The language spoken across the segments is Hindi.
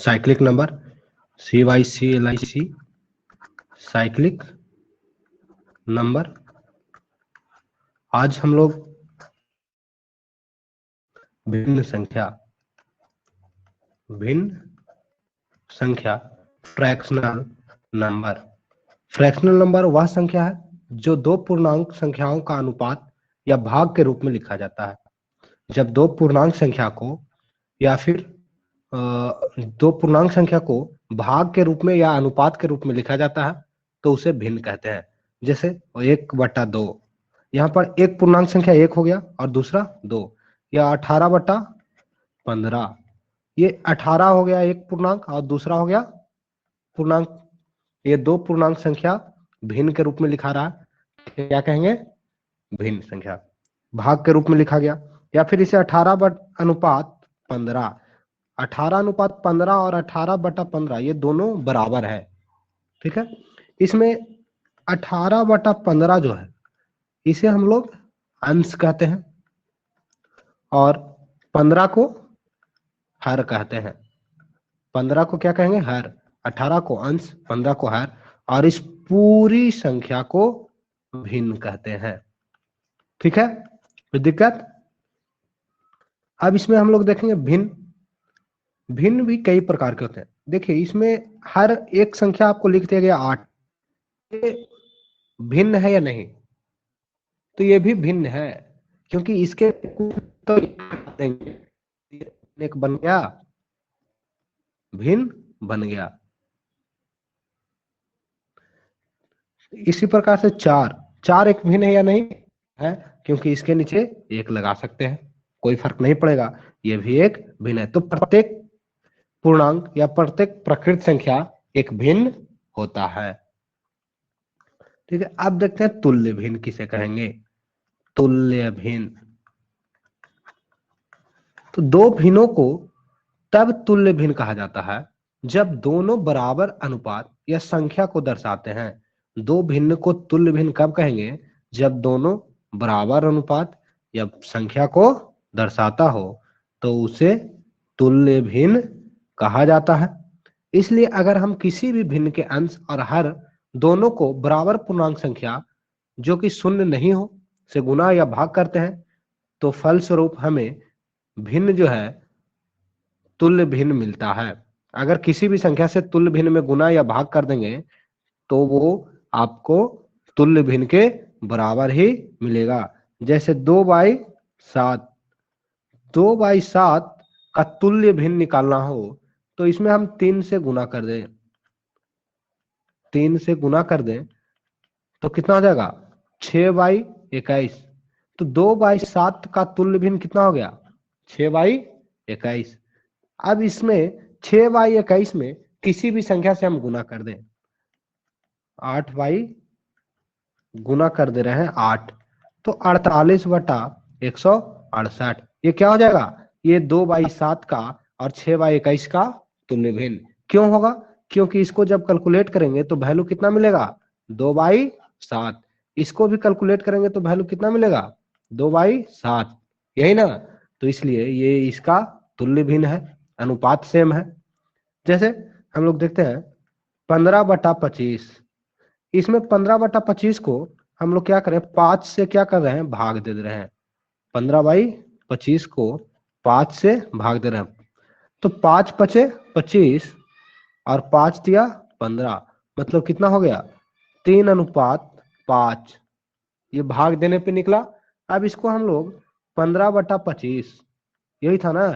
Cyclic number, CYCLIC, cyclic number. आज हम लोग भिन्न संख्या फ्रैक्शनल नंबर। फ्रैक्शनल नंबर वह संख्या है जो दो पूर्णांक संख्याओं का अनुपात या भाग के रूप में लिखा जाता है। जब दो पूर्णांक संख्या को या फिर दो पूर्णांक संख्या को भाग के रूप में या अनुपात के रूप में लिखा जाता है तो उसे भिन्न कहते हैं। जैसे 1/2, यहाँ पर एक पूर्णांक संख्या 1 हो गया और दूसरा 2, या 18/15, ये 18 हो गया एक पूर्णांक और दूसरा हो गया पूर्णांक। ये दो पूर्णांक संख्या भिन्न के रूप में लिखा रहा है, क्या कहेंगे? भिन्न संख्या। भाग के रूप में लिखा गया, या फिर इसे 18/15, 18/15 और 18/15 ये दोनों बराबर है। ठीक है, इसमें 18/15 जो है इसे हम लोग अंश कहते हैं और 15 को हर कहते हैं। 15 को क्या कहेंगे? हर। 18 को अंश, 15 को हर, और इस पूरी संख्या को भिन्न कहते हैं। ठीक है, कोई दिक्कत? अब इसमें हम लोग देखेंगे भिन्न भी कई प्रकार के होते हैं। देखिए, इसमें हर एक संख्या आपको लिख दिया गया 8, ये भिन्न है या नहीं? तो ये भी भिन्न है, क्योंकि इसके तो एक बन गया, भिन्न बन गया। इसी प्रकार से 4 एक भिन्न है या नहीं है? क्योंकि इसके नीचे एक लगा सकते हैं, कोई फर्क नहीं पड़ेगा, ये भी एक भिन्न है। तो प्रत्येक पूर्णांक या प्रत्येक प्रकृत संख्या एक भिन्न होता है। ठीक है, अब देखते हैं तुल्य भिन्न किसे कहेंगे। तुल्य भिन्न, तो दो भिन्नों को तब तुल्य भिन्न कहा जाता है जब दोनों बराबर अनुपात या संख्या को दर्शाते हैं। दो भिन्न को तुल्य भिन्न कब कहेंगे? जब दोनों बराबर अनुपात या संख्या को दर्शाता हो तो उसे तुल्य भिन्न कहा जाता है। इसलिए अगर हम किसी भी भिन्न के अंश और हर दोनों को बराबर पूर्णांक संख्या जो कि शून्य नहीं हो से गुना या भाग करते हैं तो फलस्वरूप हमें भिन्न जो है तुल्य भिन्न मिलता है। अगर किसी भी संख्या से तुल्य भिन्न में गुना या भाग कर देंगे तो वो आपको तुल्य भिन्न के बराबर ही मिलेगा। जैसे 2/7, 2/7 का तुल्य भिन्न निकालना हो तो इसमें हम 3 से गुना कर दें, 3 से गुना कर दें तो कितना हो जाएगा? 6/21। तो 2/7 का तुल्य भिन्न कितना हो गया? 6/21। अब इसमें 6/21 में किसी भी संख्या से हम गुना कर दें, 8 गुना कर दे रहे हैं 8, तो 48/168। ये क्या हो जाएगा? ये 2/7 का और 6/21 का तुल्य भिन्न। क्यों होगा? क्योंकि इसको जब कैलकुलेट करेंगे तो वैल्यू कितना मिलेगा? 2/7। इसको भी कैलकुलेट करेंगे तो वैल्यू कितना मिलेगा? 2/7, यही ना? तो इसलिए ये इसका तुल्य भिन्न है, अनुपात सेम है। जैसे हम लोग देखते हैं 15/25, इसमें 15/25 को हम लोग क्या करें? 5 से क्या कर रहे हैं? भाग दे रहे हैं। 15/25 को 5 से भाग दे रहे हैं, तो 5×5 = 25 और 5 दिया 15, मतलब कितना हो गया? 3:5। ये भाग देने पे निकला। अब इसको हम लोग 15/25, यही था ना,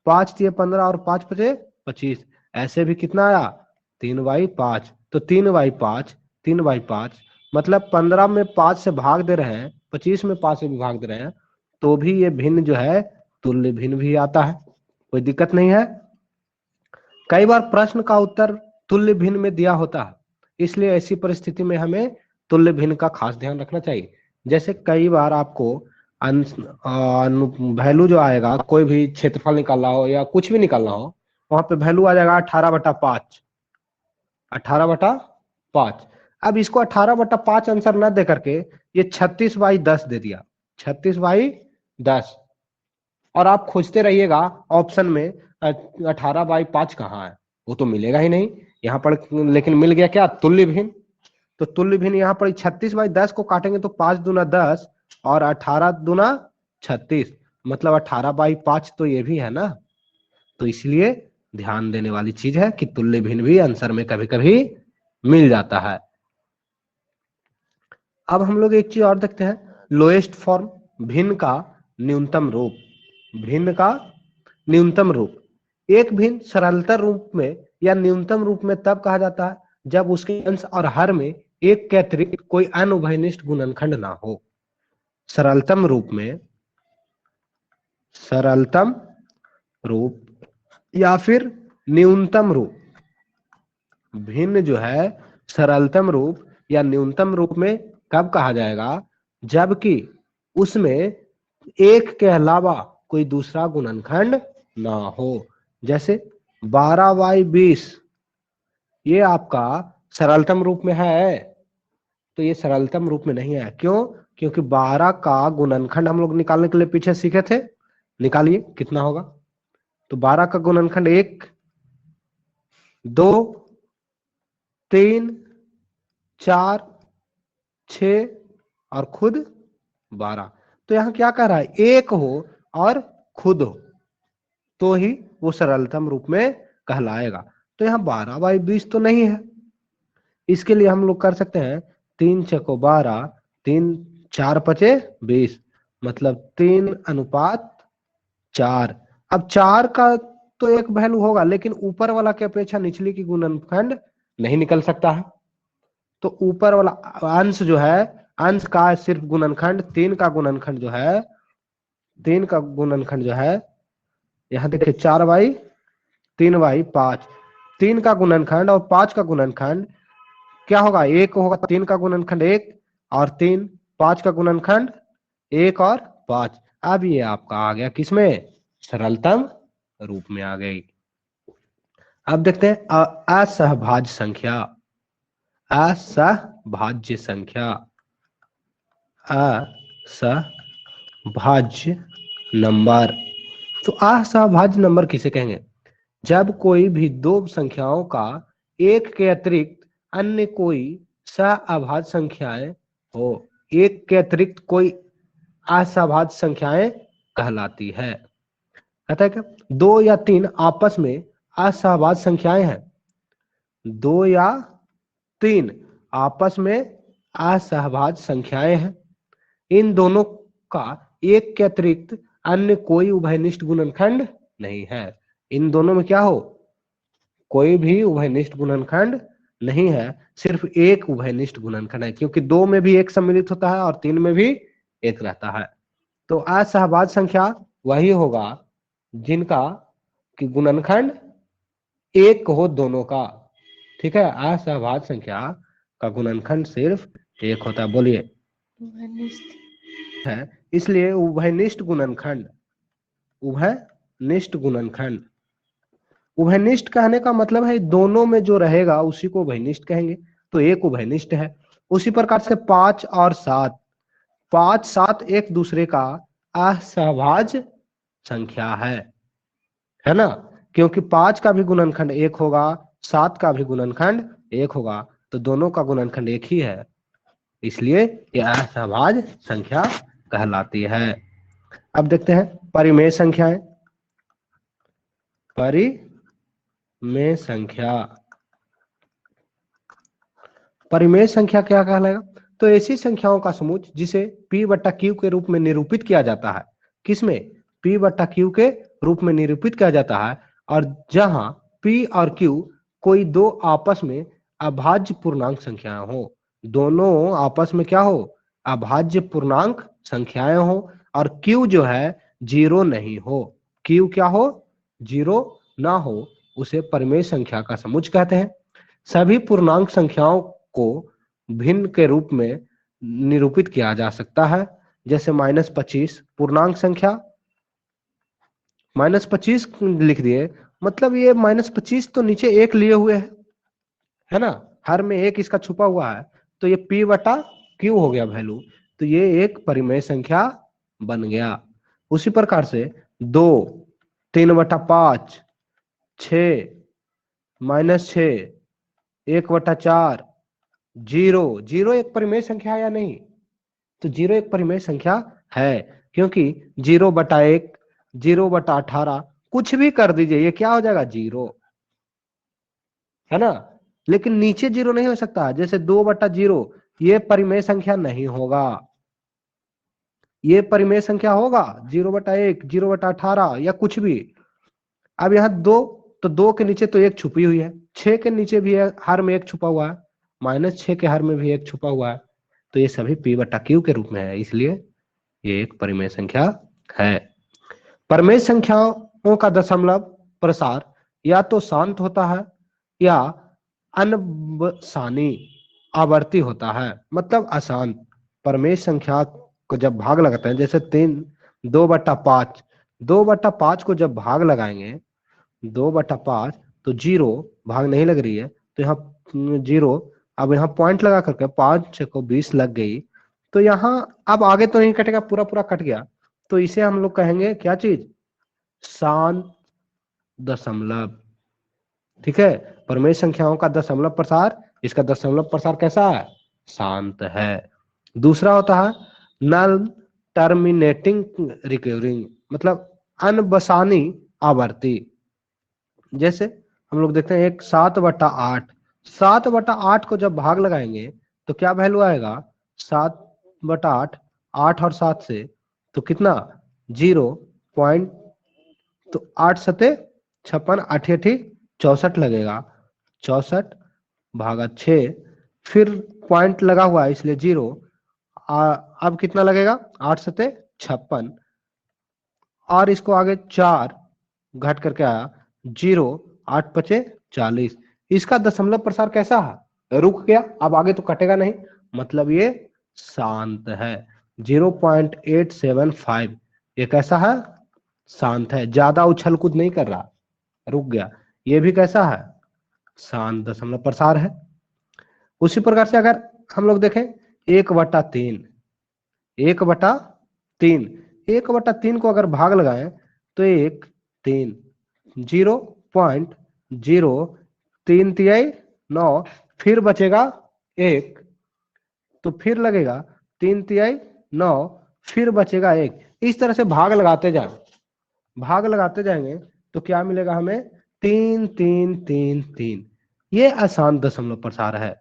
5 दिए 15 और 5×5 = 25, ऐसे भी कितना आया? 3/5। तो 3/5, 3/5 मतलब 15 में 5 से भाग दे रहे हैं, 25 में 5 से भी भाग दे रहे हैं, तो भी ये भिन्न जो है तुल्य भिन्न भी आता है, कोई दिक्कत नहीं है। कई बार प्रश्न का उत्तर तुल्य भिन्न में दिया होता है, इसलिए ऐसी परिस्थिति में हमें तुल्य भिन्न का खास ध्यान रखना चाहिए। जैसे कई बार आपको वैल्यू जो आएगा, कोई भी क्षेत्रफल निकालना हो या कुछ भी निकालना हो, वहां पे वैल्यू आ जाएगा 18/5, 18/5। अब इसको 18/5 आंसर न दे करके ये 36/10 दे दिया, 36/10, और आप खोजते रहिएगा ऑप्शन में 18/5 कहाँ है, वो तो मिलेगा ही नहीं यहाँ पर, लेकिन मिल गया क्या, तुल्य भिन्न। तो तुल्य भिन्न यहाँ पर 36/10 को काटेंगे तो 5 दूना 10 और 18 दूना 36, मतलब 18/5 तो ये भी है ना। तो इसलिए ध्यान देने वाली चीज है कि तुल्य भिन्न भी आंसर में कभी कभी मिल जाता है। अब हम लोग एक चीज और देखते हैं, लोएस्ट फॉर्म, भिन्न का न्यूनतम रूप। भिन्न का न्यूनतम रूप, एक भिन्न सरलतर रूप में या न्यूनतम रूप में तब कहा जाता है जब उसके अंश और हर में एक के अतिरिक्त कोई अनुभयनिष्ठ गुणनखंड ना हो। सरलतम रूप में, सरलतम रूप या फिर न्यूनतम रूप, भिन्न जो है सरलतम रूप या न्यूनतम रूप में कब कहा जाएगा, जबकि उसमें एक के अलावा कोई दूसरा गुणनखंड ना हो। जैसे 12/20 ये आपका सरलतम रूप में है, तो ये सरलतम रूप में नहीं है। क्यों? क्योंकि 12 का गुणनखंड हम लोग निकालने के लिए पीछे सीखे थे। निकालिए कितना होगा। तो 12 का गुणनखंड 1, 2, 3, 4, 6 और खुद 12। तो यहां क्या कह रहा है, एक हो और खुद हो तो ही वो सरलतम रूप में कहलाएगा। तो यहाँ 12/20 तो नहीं है। इसके लिए हम लोग कर सकते हैं 3 छको 12, 3 4 पचे 20, मतलब 3:4। अब 4 का तो एक वैल्यू होगा, लेकिन ऊपर वाला की अपेक्षा निचली की गुणनखंड नहीं निकल सकता है। तो ऊपर वाला अंश जो है, अंश का सिर्फ गुणनखंड 3 का गुणनखंड जो है, 3 का गुणनखंड जो है, यहाँ देखिए 4/3/5, 3 का गुणनखंड और 5 का गुणनखंड क्या होगा, 1 होगा। 3 का गुणनखंड 1 और 3, 5 का गुणनखंड 1 और 5। अब ये आपका आ गया किसमें, सरलतम रूप में आ गई। अब देखते हैं असहभाज्य संख्या। असहभाज्य संख्या, असहभाज्य नंबर। तो असहभाज्य नंबर किसे कहेंगे, जब कोई भी दो संख्याओं का एक के अतिरिक्त अन्य कोई सहअभाज्य संख्याएं हो। एक के अतिरिक्त कोई असहभाज्य संख्याएं कहलाती है। कहता है क्या, 2 या 3 आपस में असहभाज्य संख्याएं हैं। 2 या 3 आपस में असहभाज्य संख्याएं हैं। इन दोनों का एक के अतिरिक्त अन्य कोई उभयनिष्ठ गुणनखंड नहीं है। इन दोनों में क्या हो, कोई भी उभयनिष्ठ गुणनखंड नहीं है, सिर्फ एक उभयनिष्ठ गुणनखंड है, क्योंकि 2 में भी एक सम्मिलित होता है और 3 में भी एक रहता है। तो असहभाज्य संख्या वही होगा जिनका कि गुणनखंड एक हो दोनों का। ठीक है, असहभाज्य संख्या का गुणनखंड सिर्फ एक होता है। बोलिए है, इसलिए उभयनिष्ठ गुणनखंड, उभयनिष्ठ गुणनखंड, उभयनिष्ठ कहने का मतलब है दोनों में जो रहेगा उसी को उभयनिष्ठ कहेंगे। तो एक उभयनिष्ठ है। उसी प्रकार से 5 और 7, 5 7 एक दूसरे का असहभाज्य संख्या है ना, क्योंकि 5 का भी गुणनखंड एक होगा, 7 का भी गुणनखंड एक होगा, तो दोनों का गुणनखंड एक ही है, इसलिए यह असहभाज्य संख्या कहलाती है। अब देखते हैं परिमेय संख्याएं। परिमेय संख्या, परिमेय संख्या क्या कहलाएगा, तो ऐसी संख्याओं का समूह जिसे P/Q के रूप में निरूपित किया जाता है। किसमें, P/Q के रूप में निरूपित किया जाता है, और जहां P और Q कोई दो आपस में अभाज्य पूर्णांक संख्याएं हो। दोनों आपस में क्या हो, अभाज्य पूर्णांक संख्याएं हो, और Q जो है 0 नहीं हो। Q क्या हो, 0 ना हो, उसे परिमेय संख्या का समुच्चय कहते हैं। सभी पूर्णांक संख्याओं को भिन्न के रूप में निरूपित किया जा सकता है। जैसे -25 पूर्णांक संख्या, -25 लिख दिए, मतलब ये -25 तो नीचे एक लिए हुए है ना, हर में एक इसका छुपा हुआ है, तो ये P/Q हो गया वैल्यू, तो ये एक परिमेय संख्या बन गया। उसी प्रकार से 2, 3/5, 6, -6, 1/4, 0। 0 एक परिमेय संख्या है या नहीं? तो 0 एक परिमेय संख्या है, क्योंकि 0/1, 0/18 कुछ भी कर दीजिए, ये क्या हो जाएगा? 0, है ना। लेकिन नीचे 0 नहीं हो सकता, जैसे 2/0 ये परिमेय संख्या नहीं होगा। ये परिमेय संख्या होगा 0/1, 0/18 या कुछ भी। अब यहाँ 2, तो 2 के नीचे तो 1 छुपी हुई है, 6 के नीचे भी है, हर में 1 छुपा हुआ है, -6 के हर में भी 1 छुपा हुआ है, तो ये सभी p/q के रूप में है, इसलिए ये एक परिमेय संख्या है। परिमेय संख्याओं का दशमलव प्रसार या तो शांत होता है या अनबसानी आवर्ती होता है, मतलब अशांत। परिमेय संख्या को जब भाग लगाते हैं, जैसे 2/5, 2/5 को जब भाग लगाएंगे, 2/5, तो 0 भाग नहीं लग रही है, तो यहाँ 0, अब यहाँ पॉइंट लगा करके 5 को 20 लग गई, तो यहाँ अब आगे तो नहीं कटेगा, पूरा पूरा कट गया, तो इसे हम लोग कहेंगे क्या चीज? शांत दशमलव। ठीक है, परिमेय संख्याओं का दशमलव प्रसार, इसका दशमलव प्रसार कैसा है? शांत है। दूसरा होता है नॉन टर्मिनेटिंग रिकरिंग, मतलब अनबसानी आवर्ती। जैसे हम लोग देखते हैं एक 7/8, 7/8 को जब भाग लगाएंगे तो क्या वैल्यू आएगा? 7/8, 8 और 7 से, तो कितना? 0 पॉइंट, तो 8 सते 56, 8 8 64 लगेगा, 64/6, फिर पॉइंट लगा हुआ है इसलिए 0, अब कितना लगेगा? 8 सते 56, और इसको आगे 4 घट करके आया 0, 8×5 = 40। इसका दशमलव प्रसार कैसा है? रुक गया, अब आगे तो कटेगा नहीं, मतलब ये शांत है। 0.875 ये कैसा है? शांत है, ज्यादा उछल कूद नहीं कर रहा, रुक गया। ये भी कैसा है? शांत दशमलव प्रसार है। उसी प्रकार से अगर हम लोग देखें 1/3, 1/3, 1/3 को अगर भाग लगाएं तो 1, 3, 0.033 9, फिर बचेगा 1, तो फिर लगेगा 3 9, फिर बचेगा 1। इस तरह से भाग लगाते जाए, भाग लगाते जाएंगे तो क्या मिलेगा हमें? 3 3 3 3। ये आसान दशमलव प्रसार है,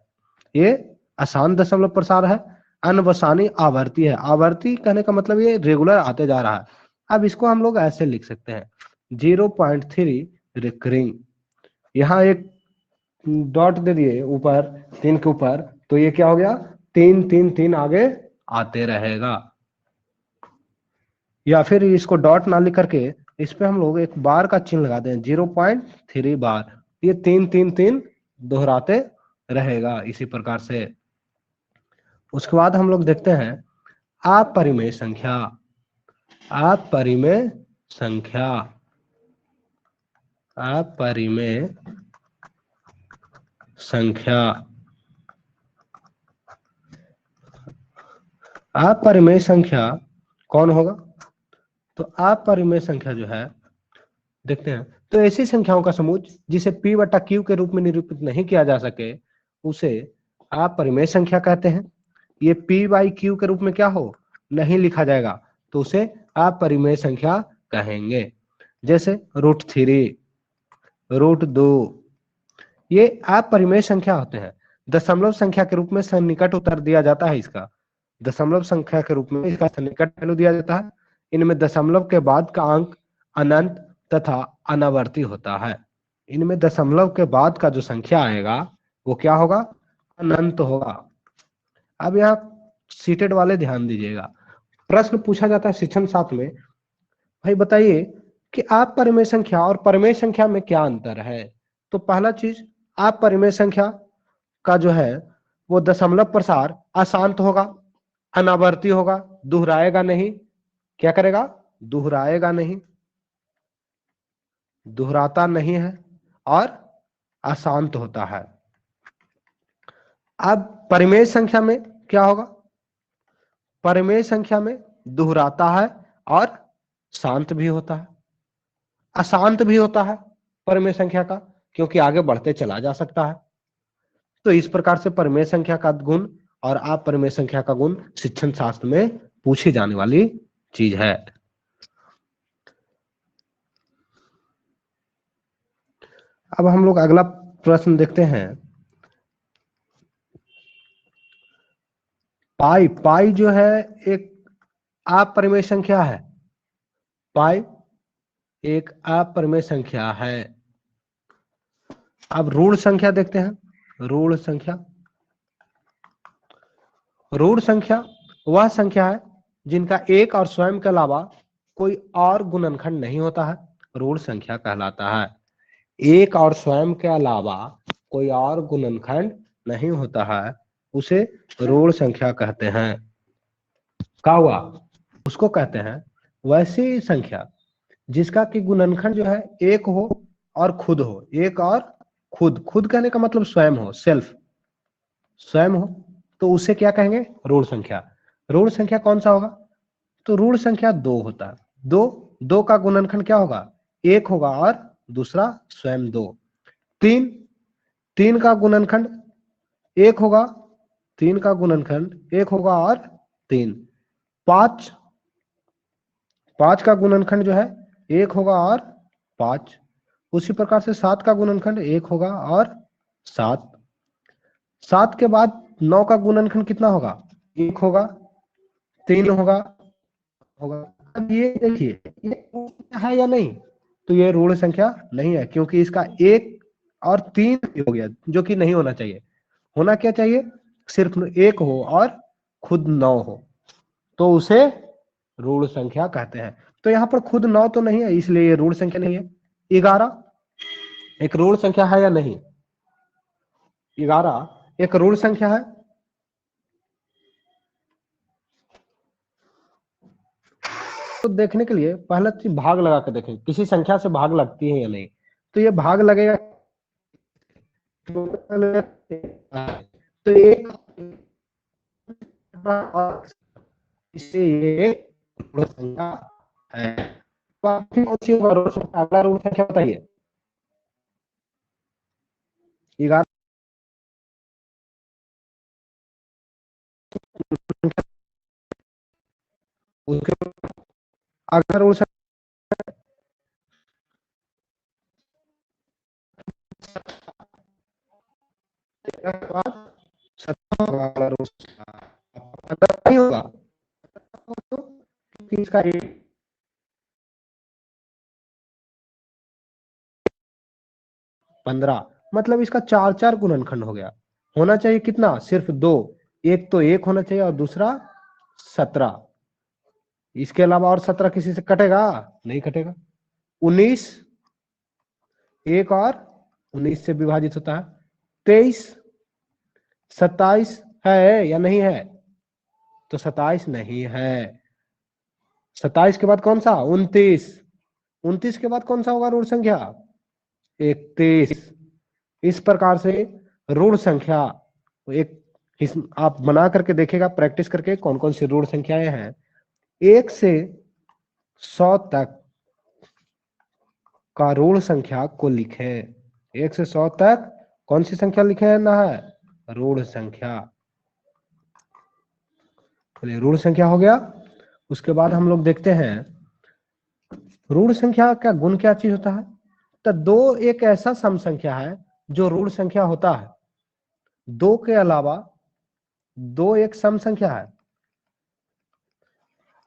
ये आसान दशमलव प्रसार है। अनवसानी आवर्ती है, आवर्ती कहने का मतलब ये रेगुलर आते जा रहा है। अब इसको हम लोग ऐसे लिख सकते हैं 0.3 रिकरिंग, यहाँ एक डॉट दे दिए ऊपर 3 के ऊपर, तो ये क्या हो गया? 3 3 3 आगे आते रहेगा। या फिर इसको डॉट ना लिख करके इस पे हम लोग एक बार का चिन्ह लगा दें, 0.3 बार, ये 3 3 3 दोहराते रहेगा इसी प्रकार से। उसके बाद हम लोग देखते हैं अपरिमेय संख्या। अपरिमेय संख्या, अपरिमेय संख्या, अपरिमेय संख्या कौन होगा? तो अपरिमेय संख्या जो है, देखते हैं, तो ऐसी संख्याओं का समूह जिसे p/q के रूप में निरूपित नहीं किया जा सके उसे अपरिमेय संख्या कहते हैं। ये p/q के रूप में क्या हो? नहीं लिखा जाएगा, तो उसे अपरिमेय संख्या कहेंगे। जैसे √3, √2, ये अपरिमेय संख्या होते हैं। दशमलव संख्या के रूप में सन्निकट उत्तर दिया जाता है इसका, दशमलव संख्या के रूप में इसका सन्निकट वैल्यू दिया जाता है। इनमें दशमलव के बाद का अंक अनंत तथा अनावर्ती होता है। इनमें दशमलव के बाद का जो संख्या आएगा वो क्या होगा? अनंत होगा। अब यहाँ सीटेड वाले ध्यान दीजिएगा, प्रश्न पूछा जाता है शिक्षण साथ में, भाई बताइए कि अपरिमेय संख्या और परिमेय संख्या में क्या अंतर है? तो पहला चीज, अपरिमेय संख्या का जो है वो दशमलव प्रसार अशांत होगा, अनावर्ती होगा, दोहराएगा नहीं। क्या करेगा? दोहराएगा नहीं, दोहराता नहीं है, और अशांत होता है। अब परिमेय संख्या में क्या होगा? परिमेय संख्या में दोहराता है और शांत भी होता है, अशांत भी होता है परिमेय संख्या का, क्योंकि आगे बढ़ते चला जा सकता है। तो इस प्रकार से परिमेय संख्या का गुण और अपरिमेय संख्या का गुण शिक्षण शास्त्र में पूछी जाने वाली चीज है। अब हम लोग अगला प्रश्न देखते हैं। पाई, पाई जो है एक अपरिमेय संख्या है। पाई एक अपरिमेय संख्या है। अब ऋण संख्या देखते हैं। ऋण संख्या, ऋण संख्या वह संख्या है जिनका एक और स्वयं के अलावा कोई और गुणनखंड नहीं होता है, ऋण संख्या कहलाता है। एक और स्वयं के अलावा कोई और गुणनखंड नहीं होता है, उसे ऋण संख्या कहते हैं। क्या हुआ? उसको कहते हैं वैसी संख्या जिसका कि गुणनखंड जो है एक हो और खुद हो। एक और खुद, खुद कहने का मतलब स्वयं हो, सेल्फ, स्वयं हो, तो उसे क्या कहेंगे? ऋण संख्या। ऋण संख्या कौन सा होगा? तो ऋण संख्या दो होता है। दो, दो का गुणनखंड क्या होगा? एक होगा और दूसरा स्वयं दो। तीन, तीन का गुणनखंड एक होगा, तीन का गुणनखंड एक होगा और तीन। पांच, पांच का गुणनखंड जो है एक होगा और पांच। उसी प्रकार से सात का गुणनखंड एक होगा और सात। सात के बाद नौ का गुणनखंड कितना होगा? एक होगा, तीन होगा, होगा। अब ये देखिए, ये है या नहीं? तो ये ऋण संख्या नहीं है, क्योंकि इसका एक और तीन हो गया, जो कि नहीं होना चाहिए। होना क्या चाहिए? सिर्फ एक हो और खुद नौ हो, तो उसे ऋण संख्या कहते हैं। तो यहाँ पर खुद नौ तो नहीं है, इसलिए ये ऋण संख्या नहीं है। 11 एक ऋण संख्या है या नहीं? 11 एक ऋण संख्या है। तो देखने के लिए पहले चीज भाग लगा के देखें, किसी संख्या से भाग लगती है या नहीं। तो ये भाग लगेगा, तो एक, इससे ये ऋण संख्या है। कौन सी होगा ऋण संख्या? अगला ऋण संख्या बताइए। 11 उसके अगला ऋण संख्या 17 होगा। अगला ऋण संख्या अगर नहीं होगा तो इसका 15, मतलब इसका चार चार गुणनखंड हो गया। होना चाहिए कितना? सिर्फ दो। एक तो एक होना चाहिए और दूसरा 17। इसके अलावा और 17 किसी से कटेगा? नहीं कटेगा। 19 एक और 19 से विभाजित होता है। 23, 27 है या नहीं है? तो 27 नहीं है। 27 के बाद कौन सा? 29। 29 के बाद कौन सा होगा ऋण संख्या? 31। इस प्रकार से ऋण संख्या एक आप बना करके देखेगा, प्रैक्टिस करके, कौन कौन सी ऋण संख्याएं हैं। 1 से 100 तक का ऋण संख्या को लिखे। 1 से 100 तक कौन सी संख्या लिखे ना है? ऋण संख्या। ऋण संख्या हो गया। उसके बाद हम लोग देखते हैं ऋण संख्या का गुण क्या चीज होता है। तो दो एक ऐसा सम संख्या है जो ऋण संख्या होता है। दो के अलावा दो एक सम संख्या है।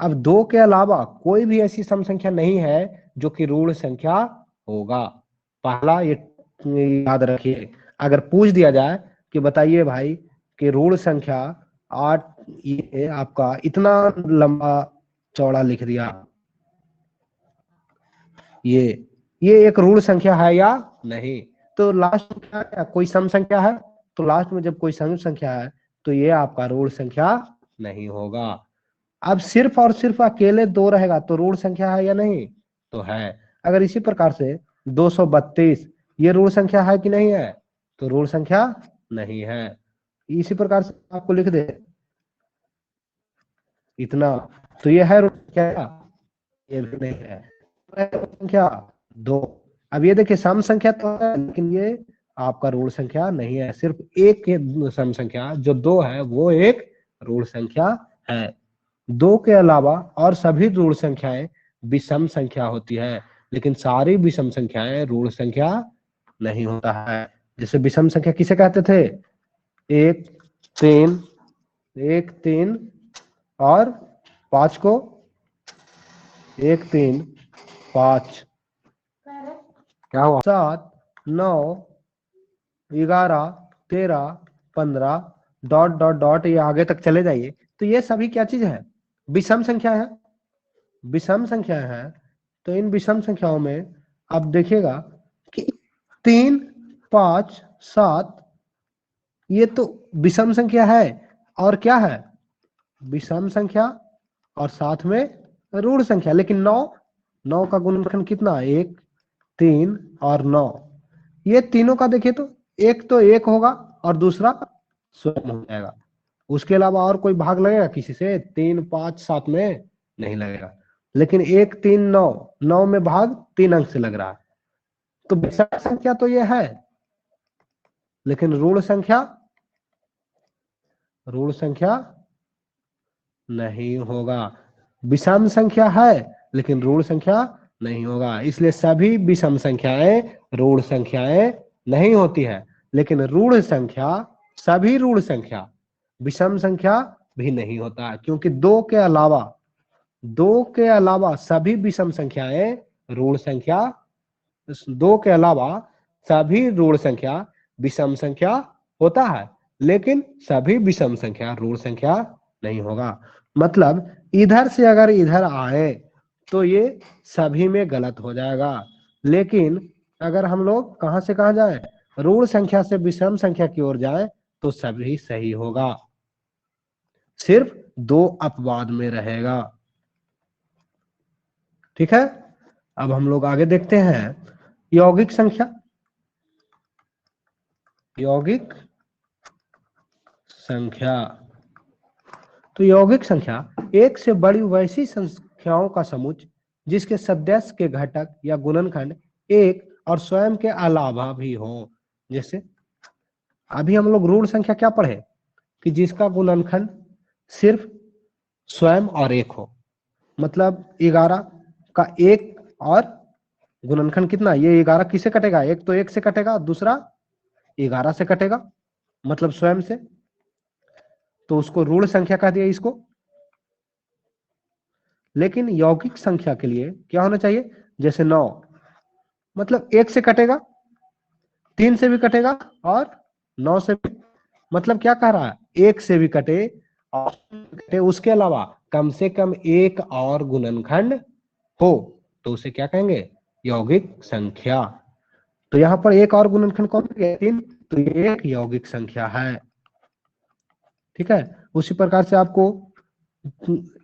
अब दो के अलावा कोई भी ऐसी सम संख्या नहीं है जो कि ऋण संख्या होगा। पहला ये याद रखिए। अगर पूछ दिया जाए कि बताइए भाई कि ऋण संख्या 8, ये आपका इतना लंबा चौड़ा लिख दिया, ये एक ऋण संख्या है या नहीं? तो लास्ट में क्या, कोई सम संख्या है, तो लास्ट में जब कोई सम संख्या है तो ये आपका ऋण संख्या नहीं होगा। अब सिर्फ और सिर्फ अकेले दो रहेगा तो ऋण संख्या है या नहीं? तो है। अगर इसी प्रकार से 232 ये ऋण संख्या है कि नहीं है? तो ऋण संख्या नहीं है। इसी प्रकार से आपको लिख दे इतना, तो ये है ऋण संख्या? ये भी नहीं है। ऋण संख्या 2, अब ये देखिए सम संख्या तो है, लेकिन ये आपका ऋण संख्या नहीं है। सिर्फ एक सम संख्या जो 2 है वो एक ऋण संख्या है। 2 के अलावा और सभी ऋण संख्याएं विषम संख्या होती है, लेकिन सारी विषम संख्याएं ऋण संख्या नहीं होता है। जैसे विषम संख्या किसे कहते थे? 1 3 1 3 और 5 को 1 3 5 क्या हुआ 7 9 11 13 15 डॉट डॉट डॉट, ये आगे तक चले जाइए। तो ये सभी क्या चीज है? विषम संख्या है। विषम संख्या है। तो इन विषम संख्याओं में आप देखिएगा कि 3 5 7 ये तो विषम संख्या है। और क्या है? विषम संख्या और साथ में ऋण संख्या। लेकिन 9 का गुणनखंड कितना? 1 3 और 9। ये तीनों का देखिए तो एक तो 1 होगा और दूसरा स्वयं हो जाएगा। उसके अलावा और कोई भाग लगेगा किसी से? 3 5 7 में नहीं लगेगा। लेकिन 1 3 9 9 में भाग 3 अंक से लग रहा है। तो विषम संख्या तो ये है, लेकिन ऋण संख्या नहीं होगा। विषम संख्या है लेकिन ऋण संख्या नहीं होगा। इसलिए सभी विषम संख्याएं ऋण संख्याएं नहीं होती है। लेकिन ऋण संख्या, सभी ऋण संख्या विषम संख्या भी नहीं होता है, क्योंकि 2 के अलावा सभी विषम संख्याएं ऋण संख्या, 2 के अलावा सभी ऋण संख्या विषम संख्या होता है, लेकिन सभी विषम संख्या ऋण संख्या नहीं होगा। मतलब इधर से अगर इधर आए तो ये सभी में गलत हो जाएगा। लेकिन अगर हम लोग कहां से कहां जाए, ऋण संख्या से विषम संख्या की ओर जाए, तो सभी सही होगा। सिर्फ 2 अपवाद में रहेगा। ठीक है। अब हम लोग आगे देखते हैं यौगिक संख्या। यौगिक संख्या, तो यौगिक संख्या एक से बड़ी वैसी संख्याओं का समुच्चय जिसके सदस्य के घटक या गुणनखंड एक और स्वयं के अलावा भी हो। जैसे अभी हम लोग ऋण संख्या क्या पढ़े कि जिसका गुणनखंड सिर्फ स्वयं और एक हो। मतलब 11 का 1 और गुणनखंड कितना? ये 11 किसे कटेगा? एक तो 1 से कटेगा, दूसरा 11 से कटेगा, मतलब स्वयं से। तो उसको ऋण संख्या कह दिया इसको। लेकिन यौगिक संख्या के लिए क्या होना चाहिए? जैसे 9, मतलब 1 से कटेगा, 3 से भी कटेगा और 9 से भी। मतलब क्या कह रहा है? 1 से भी कटे और कटे, उसके अलावा कम से कम एक और गुणनखंड हो, तो उसे क्या कहेंगे? यौगिक संख्या। तो यहां पर एक और गुणनखंड कौन है? 3। तो ये एक यौगिक संख्या है। ठीक है। उसी प्रकार से आपको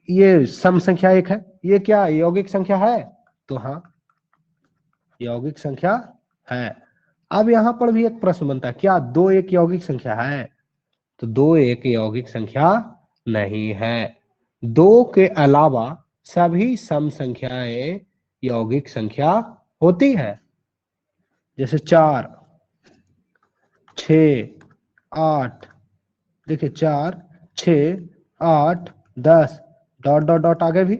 ये सम संख्या 1 है, ये क्या यौगिक संख्या है? तो हाँ, यौगिक संख्या है। अब यहां पर भी एक प्रश्न बनता है, क्या 2 एक यौगिक संख्या है? तो 2 एक यौगिक संख्या नहीं है। 2 के अलावा सभी सम संख्याएं यौगिक संख्या होती है। जैसे 4 6 8, देखिए 4 6 8 10 डॉट डॉट डॉट आगे भी।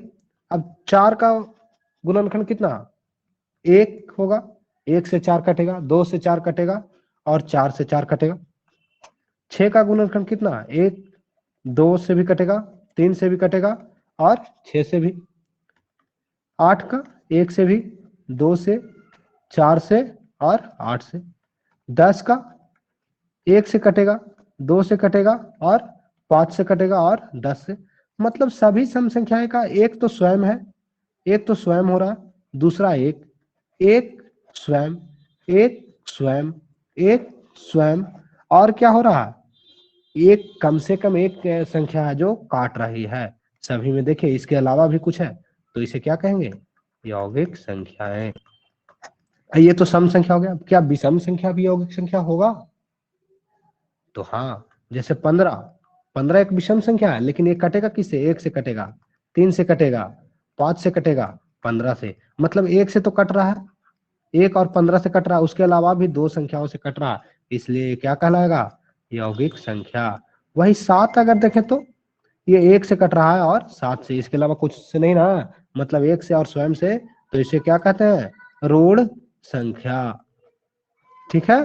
अब 4 का गुणनखंड कितना? 1 होगा, 1 से 4 कटेगा, 2 से 4 कटेगा और 4 से 4 कटेगा। 6 का गुणनखंड कितना? 1 2 से भी कटेगा, 3 से भी कटेगा और 6 से भी। 8 का 1 से भी, 2 से, 4 से और 8 से। 10 का 1 से कटेगा, 2 से कटेगा और 5 से कटेगा और 10 से। मतलब सभी सम संख्याएं का एक तो स्वयं है, एक तो स्वयं हो रहा है, दूसरा एक स्वयं, एक स्वयं, एक स्वयं, और क्या हो रहा है? एक कम से कम एक संख्या है जो काट रही है। सभी में देखिए इसके अलावा भी कुछ है, तो इसे क्या कहेंगे? यौगिक संख्याएं। ये तो सम संख्या हो गया। क्या विषम संख्या भी यौगिक संख्या होगा? तो हाँ, जैसे 15 एक विषम संख्या है, लेकिन ये कटेगा किससे? 1 से कटेगा, 3 से कटेगा, 5 से कटेगा, 15 से। मतलब 1 से तो कट रहा है, 1 और 15 से कट रहा है, उसके अलावा भी 2 संख्याओं से कट रहा है, इसलिए ये क्या कहलाएगा, यौगिक संख्या। वही 7 अगर देखें तो ये 1 से कट रहा है और 7 से, इसके अलावा कुछ से नहीं ना, मतलब 1 से और स्वयं से, तो इसे क्या कहते हैं, ऋण संख्या। ठीक है,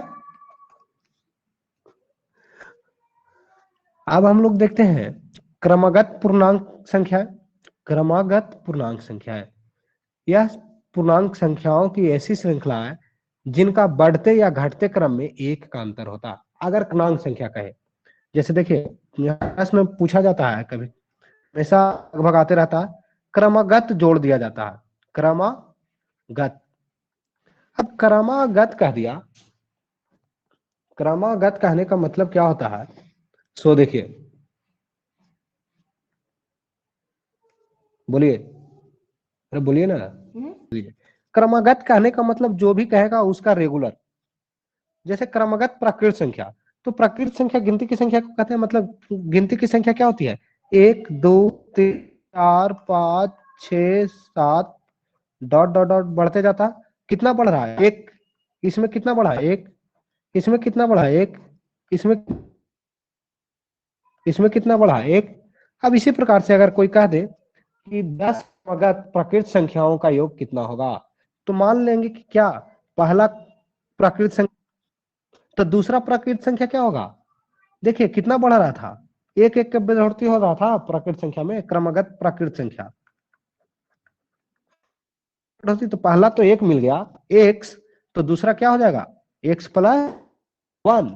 अब हम लोग देखते हैं क्रमगत पूर्णांक संख्या। क्रमागत पूर्णांक संख्या है, यह पूर्णांक संख्याओं की ऐसी श्रृंखला है जिनका बढ़ते या घटते क्रम में एक का अंतर होता है। अगर पूर्णांक संख्या कहे, जैसे देखिए यहाँ इसमें पूछा जाता है, कभी हमेशा लगभग आते रहता है, क्रमगत जोड़ दिया जाता है, क्रमागत। अब क्रमागत कह दिया, क्रमागत कहने का मतलब क्या होता है, सो देखिए, बोलिए, अरे बोलिए ना, बोलिए। क्रमागत कहने का मतलब जो भी कहेगा उसका रेगुलर। जैसे क्रमगत प्राकृत संख्या, तो प्राकृत संख्या गिनती की संख्या को कहते हैं, मतलब गिनती की संख्या क्या होती है, 1 2 3 4 5 6 7 डॉट डॉट डॉट बढ़ते जाता है। कितना बढ़ रहा है, एक, इसमें कितना बढ़ा है, एक, इसमें कितना बढ़ा है, एक, इसमें इसमें कितना बढ़ा है, एक। अब इसी प्रकार से अगर कोई कह दे कि 10 क्रमगत प्राकृत संख्याओं का योग कितना होगा, तो मान लेंगे कि क्या, पहला प्राकृत संख्या, तो दूसरा प्राकृत संख्या क्या होगा, देखिए कितना बढ़ रहा था, एक एक के बढ़ोतरी हो रहा था प्राकृत संख्या में, क्रमगत प्राकृत संख्या बढ़ोतरी, तो पहला तो एक मिल गया एक्स, तो दूसरा क्या हो जाएगा, एक्स प्लस 1,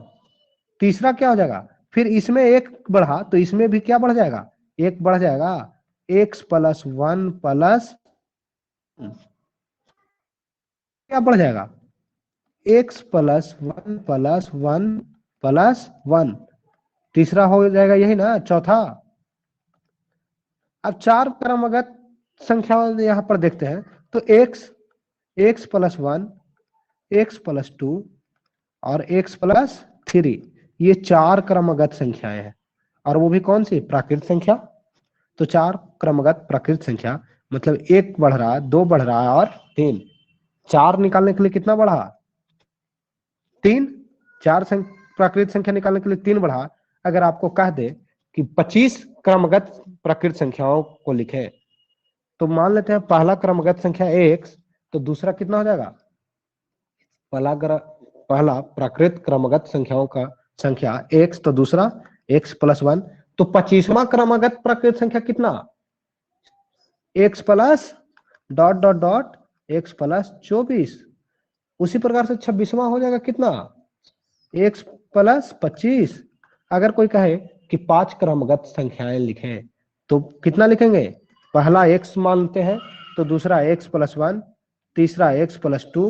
तीसरा क्या हो जाएगा, फिर इसमें एक बढ़ा तो इसमें भी क्या बढ़ जाएगा, एक बढ़ जाएगा, एक्स प्लस 1 प्लस क्या बढ़ जाएगा, एक्स प्लस 1 प्लस 1 प्लस 1, तीसरा हो जाएगा यही ना, चौथा। अब 4 क्रमगत संख्या यहां पर देखते हैं, तो x, x plus 1, x plus 2 और एक्स प्लस 3, ये 4 क्रमगत संख्याएं हैं, और वो भी कौन सी, प्राकृत संख्या। तो 4 क्रमगत प्राकृत संख्या, मतलब 1 बढ़ रहा है, 2 बढ़ रहा है और 3। 4 निकालने के लिए कितना बढ़ा, 3, 4 प्राकृत संख्या निकालने के लिए 3 बढ़ा। अगर आपको कह दे कि 25 क्रमगत प्राकृत संख्याओं को लिखे, तो मान लेते हैं पहला क्रमगत संख्या एक्स, तो दूसरा कितना हो जाएगा, पहला प्राकृत क्रमगत संख्याओं का संख्या एक्स, तो दूसरा एक्स प्लस 1, तो 25वां क्रमगत प्राकृत संख्या कितना, x plus dot dot dot x plus 24। उसी प्रकार से 26वां हो जाएगा कितना, एक्स प्लस 25। अगर कोई कहे कि 5 क्रमगत संख्याएं लिखें, तो कितना लिखेंगे, पहला एक्स मानते हैं, तो दूसरा एक्स प्लस 1, तीसरा एक्स प्लस 2,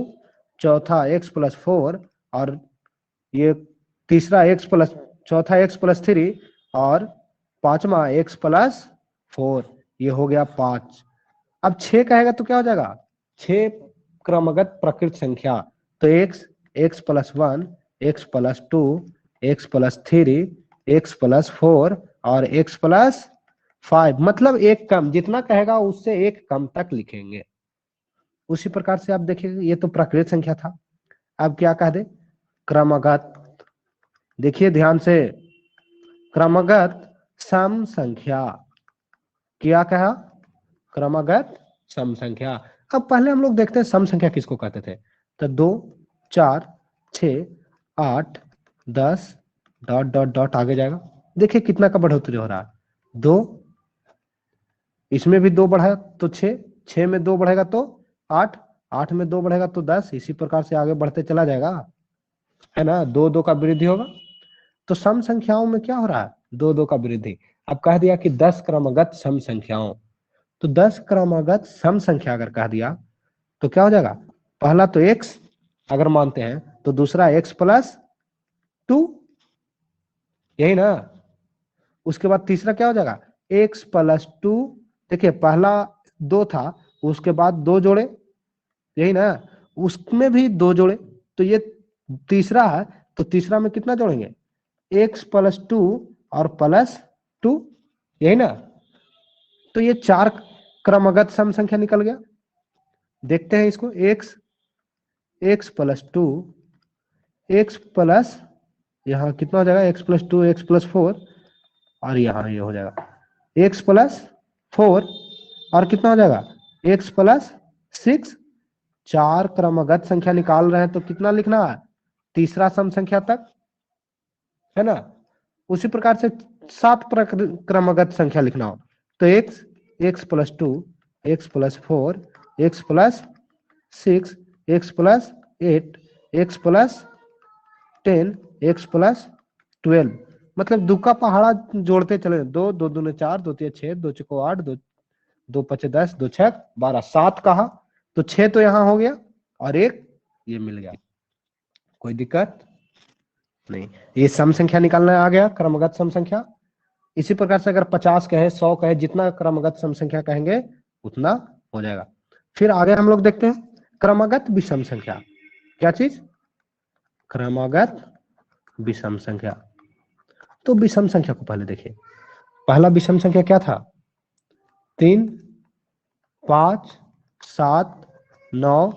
चौथा एक्स प्लस 4, और ये तीसरा एक्स प्लस, चौथा एक्स प्लस 3, और पांचवा एक्स प्लस 4, ये हो गया 5। अब 6 कहेगा तो क्या हो जाएगा, 6 क्रमगत प्रकृत संख्या, तो x, x plus 1, x plus 2, x plus 3, x plus 4 और एक्स प्लस 5, मतलब एक कम, जितना कहेगा उससे एक कम तक लिखेंगे। उसी प्रकार से आप देखिए, ये तो प्राकृत संख्या था। अब क्या कह दे, क्रमगत, देखिए ध्यान से, क्रमगत सम संख्या, क्या कहा, क्रमगत सम संख्या। अब पहले हम लोग देखते हैं सम संख्या किसको कहते थे, तो 2 4 6 8 10 डॉट डॉट डॉट आगे जाएगा, देखिए कितना का बढ़ोतरी हो रहा है, 2, इसमें भी 2 बढ़ा तो 6, 6 में 2 बढ़ेगा तो 8, 8 में 2 बढ़ेगा तो 10, इसी प्रकार से आगे बढ़ते चला जाएगा, है ना, 2 2 का वृद्धि होगा। तो सम संख्याओं में क्या हो रहा है, 2 2 का वृद्धि। अब कह दिया कि 10 क्रमगत सम संख्याओं, तो 10 क्रमगत सम संख्या अगर कह दिया तो क्या हो जाएगा, पहला तो x अगर मानते हैं, तो दूसरा x प्लस 2, यही ना, उसके बाद तीसरा क्या हो जाएगा, x प्लस 2, देखिए पहला 2 था, उसके बाद 2 जोड़े, यही ना, उसमें भी 2 जोड़े, तो ये तीसरा है, तो तीसरा में कितना जोड़ेंगे, x प्लस 2 और प्लस 2, यही ना, तो ये 4 क्रमगत सम संख्या निकल गया। देखते हैं इसको, x x plus two, x plus यहाँ कितना हो जाएगा, x plus two, x plus four, और यहाँ ये हो जाएगा एक्स प्लस फोर, और कितना हो जाएगा एक्स प्लस सिक्स। चार क्रमगत संख्या निकाल रहे हैं तो कितना लिखना है, तीसरा सम संख्या तक, है ना। उसी प्रकार से सात क्रमगत संख्या लिखना हो तो x, x plus two, x plus four, x plus six, x plus eight, x plus 10, x plus 12। मतलब दो का पहाड़ा जोड़ते चले, दो दो दूने चार, दो तीन छह, दो चौको आठ, दो दो पचे 10, दो छह 12, सात कहा तो 6 तो यहाँ हो गया और एक ये मिल गया, कोई दिक्कत नहीं। ये सम संख्या निकालना आ गया, क्रमगत सम संख्या। इसी प्रकार से अगर 50 कहे, 100 कहे, जितना क्रमगत सम संख्या कहेंगे उतना हो जाएगा। फिर आगे हम लोग देखते हैं क्रमगत विषम संख्या। क्या चीज, क्रमगत विषम संख्या। तो विषम संख्या को पहले देखिए। पहला विषम संख्या क्या था, 3, 5, 7, 9,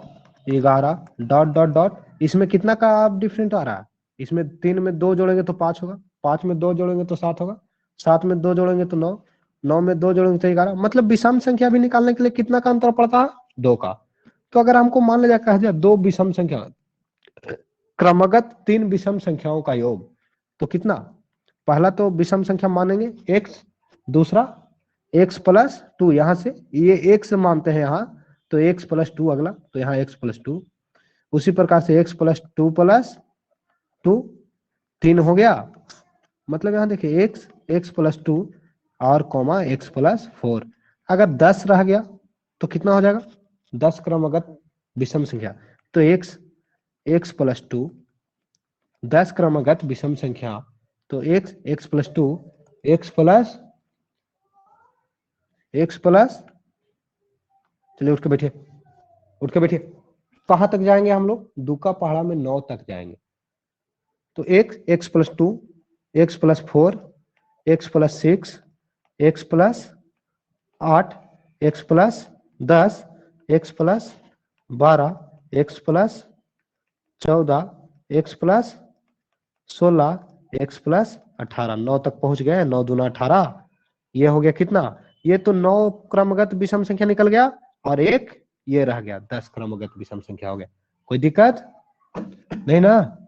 11 डॉट डॉट डॉट। इसमें कितना का डिफरेंट आ रहा है, इसमें 3 में 2 जोड़ेंगे तो 5 होगा, 5 में 2 जोड़ेंगे तो 7 होगा, 7 में 2 जोड़ेंगे तो 9, 9 में 2 जोड़ेंगे तो 11। मतलब विषम संख्या भी निकालने के लिए कितना का अंतर पड़ता है, 2 का। तो अगर हमको मान लिया कहा जाए दो विषम संख्या, क्रमगत 3 विषम संख्याओं का योग, तो कितना, पहला तो विषम संख्या मानेंगे x, दूसरा x प्लस टू, यहां से ये x मानते हैं यहाँ तो x प्लस टू अगला, तो यहाँ x प्लस टू। उसी प्रकार से x plus two plus two, 3 हो गया। मतलब यहाँ देखिए x प्लस टू और कॉमा x प्लस 4। अगर 10 रह गया तो कितना हो जाएगा, 10 क्रमगत विषम संख्या। तो x प्लस टू 10 क्रमगत विषम संख्या, तो x plus two, x plus चलिए उठ के बैठिए, उठ के बैठिए। कहाँ तक जाएंगे हम लोग, दो का पहाड़ा में 9 तक जाएंगे। तो x plus two, x plus 4, x plus 6, x plus 8, x plus 10, x plus 12, x plus 14, x plus 16, x plus 18, 9 तक पहुंच गए। 9 दूना 18, ये हो गया कितना, ये तो 9 क्रमगत विषम संख्या निकल गया और एक ये रह गया, 10 क्रमगत विषम संख्या हो गया। कोई दिक्कत नहीं ना।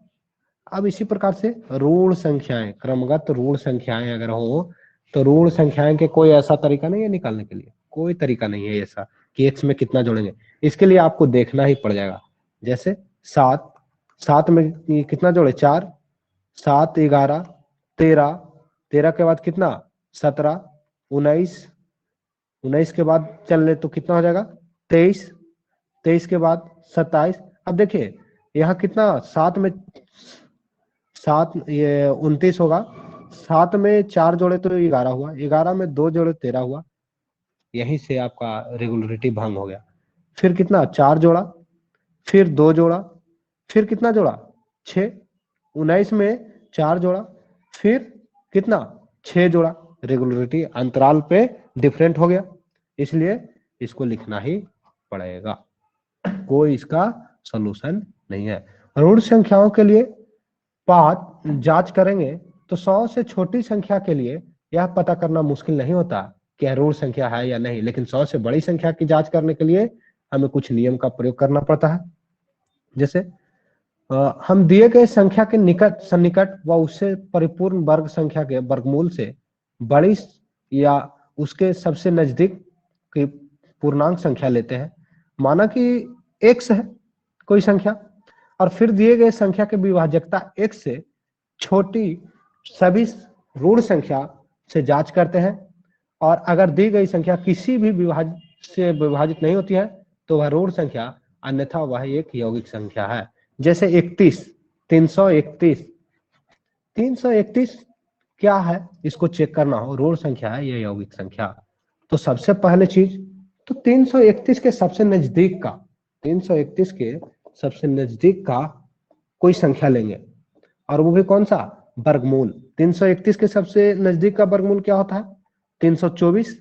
अब इसी प्रकार से ऋण संख्याएं, क्रमगत ऋण संख्याएं अगर हो तो ऋण संख्याएं के कोई ऐसा तरीका नहीं है निकालने के लिए, कोई तरीका नहीं है ऐसा कि एक्स में कितना जोड़ेंगे। इसके लिए आपको देखना ही पड़ जाएगा। जैसे 7, 7 में कितना जोड़े, 4, 7, 11, 13, 13 के बाद कितना, 17, 19, 19 के बाद चल ले तो कितना हो जाएगा, 23, 23 के बाद 27। अब देखिए यहाँ कितना, 7 में 7 ये 29 होगा, 7 में 4 जोड़े तो 11 हुआ, 11 में 2 जोड़े 13 हुआ। यहीं से आपका रेगुलरिटी भंग हो गया। फिर कितना, 4 जोड़ा, फिर 2 जोड़ा, फिर कितना जोड़ा, 6, 19 में 4 जोड़ा, फिर कितना, 6 जोड़ा। रेगुलरिटी अंतराल पे डिफरेंट हो गया, इसलिए इसको लिखना ही पड़ेगा, कोई इसका सॉल्यूशन नहीं है। ऋण संख्याओं के लिए बात जांच करेंगे तो 100 से छोटी संख्या के लिए यह पता करना मुश्किल नहीं होता कि यह ऋण संख्या है या नहीं, लेकिन 100 से बड़ी संख्या की जांच करने के लिए हमें कुछ नियम का प्रयोग करना पड़ता है। जैसे हम दिए गए संख्या के निकट सन्निकट व उससे परिपूर्ण वर्ग संख्या के वर्गमूल से बड़ी या उसके सबसे नजदीक की पूर्णांक संख्या लेते हैं। माना कि x है कोई संख्या, और फिर दिए गए संख्या के विभाजकता x से छोटी सभी ऋण संख्या से जांच करते हैं, और अगर दी गई संख्या किसी भी से विभाजित नहीं होती है तो वह ऋण संख्या, अन्यथा वह एक यौगिक संख्या है। जैसे 31, 331, 331 क्या है, इसको चेक करना हो, ऋण संख्या है या यौगिक संख्या। तो सबसे पहले चीज तो 331 के सबसे नजदीक का, 331 के सबसे नजदीक का कोई संख्या लेंगे, और वो भी कौन सा, वर्गमूल। 331 के सबसे नजदीक का वर्गमूल क्या होता है, 324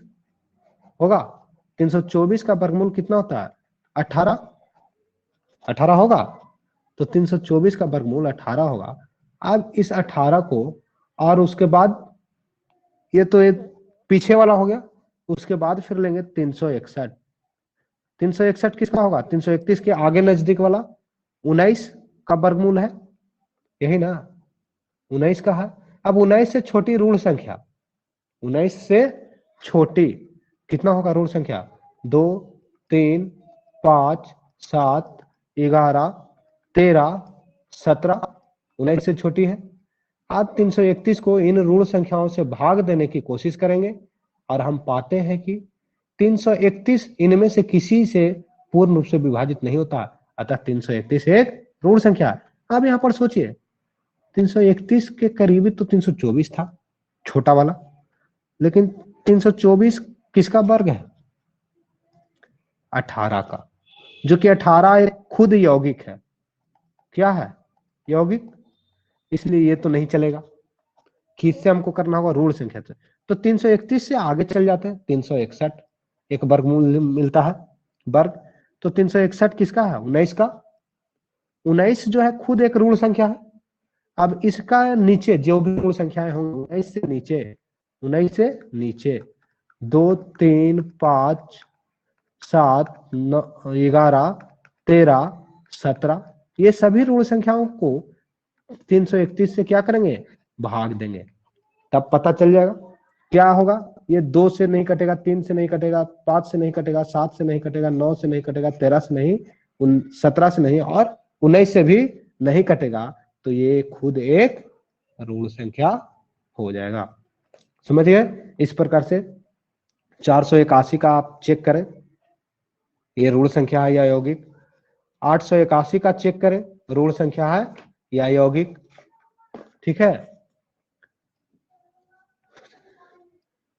होगा। 324 का वर्गमूल कितना होता है, 18। 18 होगा, तो 324 का वर्गमूल 18 होगा। अब इस 18 को, और उसके बाद ये तो एक पीछे वाला हो गया, उसके बाद फिर लेंगे 361। 361 किसका होगा? 331 के आगे नजदीक वाला 19 का वर्गमूल है, यही ना, 19 का है। अब 19 से छोटी ऋण संख्या, 19 से छोटी कितना होगा ऋण संख्या? 2, 3, 5, 7, 11, 13, 17, 19 से छोटी है। आप 331 को इन ऋण संख्याओं से भाग देने की कोशिश करेंगे और हम पाते हैं कि 331 इनमें से किसी से पूर्ण रूप से विभाजित नहीं होता, अतः 331 एक ऋण संख्या है। अब यहां पर सोचिए, 331 के करीबी तो 324 था, छोटा वाला, लेकिन 324 किसका वर्ग है? 18 का, जो कि 18 एक खुद यौगिक है। क्या है? यौगिक। इसलिए ये तो नहीं चलेगा, किससे हमको करना होगा? ऋण संख्या से। तो 331 से आगे चल जाते हैं, 361 एक वर्गमूल मिलता है, वर्ग। तो 361 किसका है? 19 का। 19 जो है खुद एक ऋण संख्या है। अब इसका नीचे जो भी ऋण संख्याएं होंगी 19 से नीचे, 19 से नीचे 2, 3, 5, 7, 11, 13, 17, ये सभी ऋण संख्याओं को 331 से क्या करेंगे? भाग देंगे, तब पता चल जाएगा क्या होगा। ये 2 से नहीं कटेगा, 3 से नहीं कटेगा, 5 से नहीं कटेगा, 7 से नहीं कटेगा, 9 से नहीं कटेगा, 13 से नहीं, 17 से नहीं, और 19 से भी नहीं कटेगा। तो ये खुद एक ऋण संख्या हो जाएगा। समझिए, इस प्रकार से 481 का आप चेक करें, ये ऋण संख्या है या यौगिक। 881 का चेक करें, ऋण संख्या है या यौगिक। ठीक है,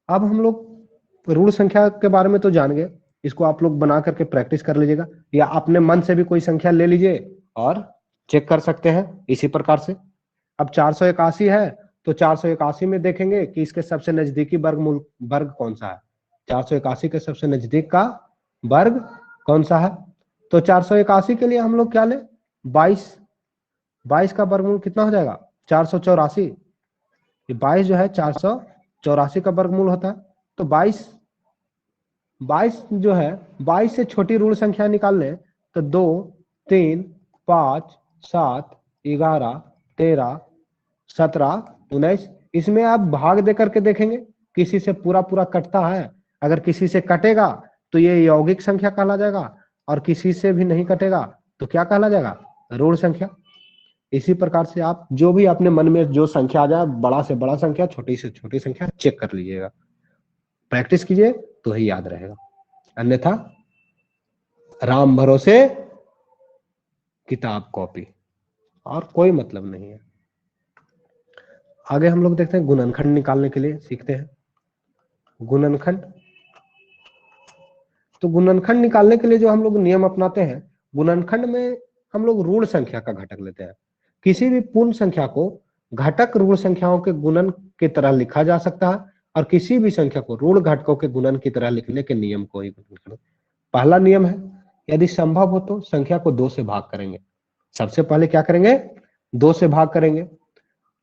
अब हम लोग ऋण संख्या के बारे में तो जान गए, इसको आप लोग बना करके प्रैक्टिस कर लीजिएगा, या अपने मन से भी कोई संख्या ले लीजिए और चेक कर सकते हैं इसी प्रकार से। अब 481 है, तो 481 में देखेंगे कि इसके सबसे नजदीकी वर्गमूल वर्ग कौन सा है। 481 के सबसे नजदीक का वर्ग कौन सा है? तो 481 के लिए हम लोग क्या ले? 22। 22 का वर्गमूल कितना हो जाएगा? 484। ये 22 जो है 484 का वर्गमूल होता है। तो 22 22 जो है, 22 से छोटी ऋण संख्या निकाल लें तो 2, 3, 5, 7, 11, 13, 17, 19, इसमें आप भाग दे करके देखेंगे किसी से पूरा पूरा कटता है। अगर किसी से कटेगा तो ये यौगिक संख्या कहला जाएगा, और किसी से भी नहीं कटेगा तो क्या कहला जाएगा? ऋण संख्या। इसी प्रकार से आप जो भी अपने मन में जो संख्या आ जाए, बड़ा से बड़ा संख्या, छोटी से छोटी संख्या चेक कर लीजिएगा, प्रैक्टिस कीजिए तो ही याद रहेगा, अन्यथा राम भरोसे किताब कॉपी, और कोई मतलब नहीं है। आगे हम लोग देखते हैं, गुणनखंड निकालने के लिए सीखते हैं। गुणनखंड, तो गुणनखंड निकालने के लिए जो हम लोग नियम अपनाते हैं, गुणनखंड में हम लोग ऋण संख्या का घटक लेते हैं। किसी भी पूर्ण संख्या को घटक ऋण संख्याओं के गुणन की तरह लिखा जा सकता है, और किसी भी संख्या को ऋण घटकों के गुणन की तरह लिखने के नियम को ही गुणनखंड। पहला नियम है, यदि संभव हो तो संख्या को 2 से भाग करेंगे। सबसे पहले क्या करेंगे? 2 से भाग करेंगे,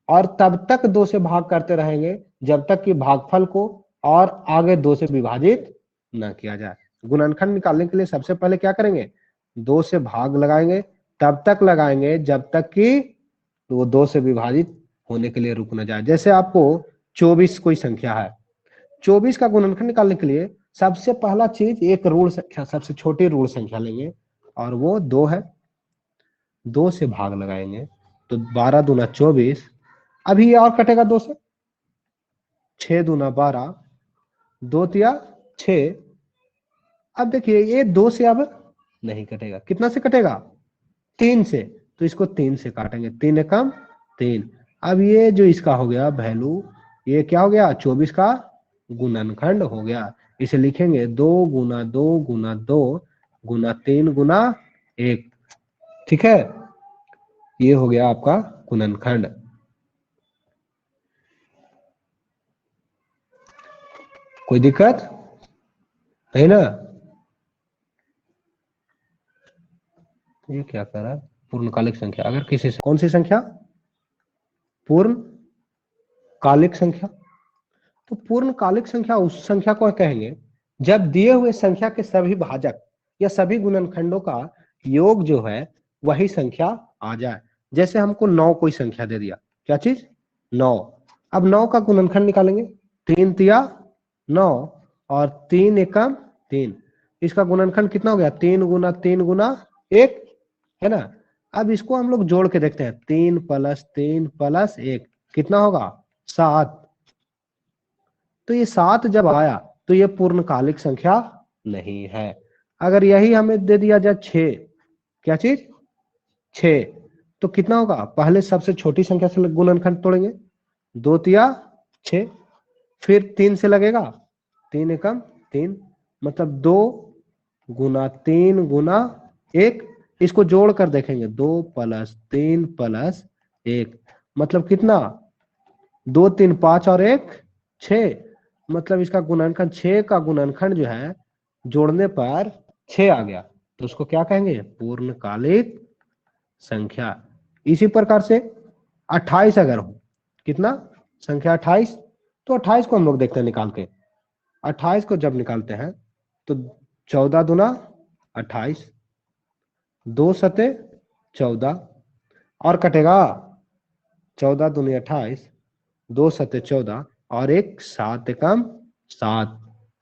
और तब तक 2 से भाग करते रहेंगे जब तक कि भागफल को और आगे 2 से विभाजित न किया जाए। गुणनखंड निकालने के लिए सबसे पहले क्या करेंगे? 2 से भाग लगाएंगे, तब तक लगाएंगे जब तक कि वो 2 से विभाजित होने के लिए रुक न जाए। जैसे आपको 24 कोई संख्या है, 24 का गुणनखंड निकालने के लिए सबसे पहला चीज एक ऋण संख्या, सबसे छोटी ऋण संख्या लेंगे, और वो 2 है। 2 से भाग लगाएंगे तो 12 दूना 24, अभी और कटेगा 2 से, 6 दूना 12, 2 तिया 6। अब देखिए ये 2 से अब नहीं कटेगा, कितना से कटेगा? 3 से। तो इसको 3 से काटेंगे, 3 एकम 3। अब ये जो इसका हो गया वैल्यू, ये क्या हो गया? 24 का गुणनखंड हो गया। इसे लिखेंगे 2 गुना 2 गुना 2 गुना 3 गुना 1। ठीक है, ये हो गया आपका गुणनखंड। कोई दिक्कत है ना? ये क्या कर रहा है, पूर्णकालिक संख्या अगर किसी से, कौन सी संख्या, पूर्णकालिक संख्या। तो पूर्णकालिक संख्या उस संख्या को कहेंगे जब दिए हुए संख्या के सभी भाजक या सभी गुणनखंडों का योग जो है वही संख्या आ जाए। जैसे हमको 9 कोई संख्या दे दिया, क्या चीज, 9। अब 9 का गुणनखंड निकालेंगे, 3 तिया 9 और 3 एकम 3। इसका गुणनखंड कितना हो गया, 3 गुना 3 गुना 1, है ना। अब इसको हम लोग जोड़ के देखते हैं, 3 प्लस 3 प्लस 1 कितना होगा, 7। तो ये 7 जब आया तो ये पूर्णकालिक संख्या नहीं है। अगर यही हमें दे दिया जाए 6, क्या चीज, 6, तो कितना होगा, पहले सबसे छोटी संख्या से गुणनखंड तोड़ेंगे, 2 तिया 6, फिर 3 से लगेगा, 3 एकम 3, मतलब 2 गुना 3 गुना 1। इसको जोड़ कर देखेंगे, 2 प्लस 3 प्लस 1 मतलब कितना, 2 3 5 और 1 6, मतलब इसका गुणनखंड 6 का गुणनखंड जो है जोड़ने पर 6 आ गया, तो उसको क्या कहेंगे, पूर्णकालिक संख्या। इसी प्रकार से 28 अगर हो, कितना, संख्या 28, तो 28 को हम लोग देखते हैं निकाल के। 28 को जब निकालते हैं तो 14 दुना 28, 2 सते 14 और कटेगा, 14 दूनी 28, 2 सते 14 और 1 7 एकम 7।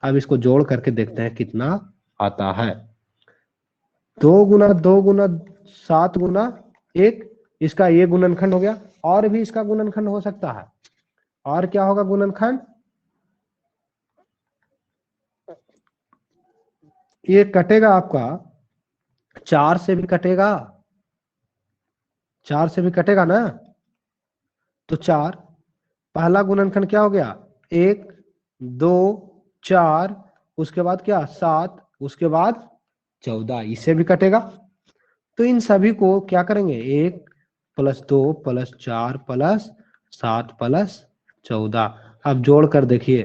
अब इसको जोड़ करके देखते हैं कितना आता है, 2 गुना 2 गुना 7 गुना 1, इसका ये गुणनखंड हो गया। और भी इसका गुणनखंड हो सकता है, और क्या होगा गुणनखंड, ये कटेगा आपका 4 से भी कटेगा, 4 से भी कटेगा ना। तो 4, पहला गुणनखंड क्या हो गया, 1 2 4, उसके बाद क्या 7, उसके बाद 14, इससे भी कटेगा। तो इन सभी को क्या करेंगे, 1 प्लस 2 प्लस 4 प्लस 7 प्लस 14। अब जोड़ कर देखिए,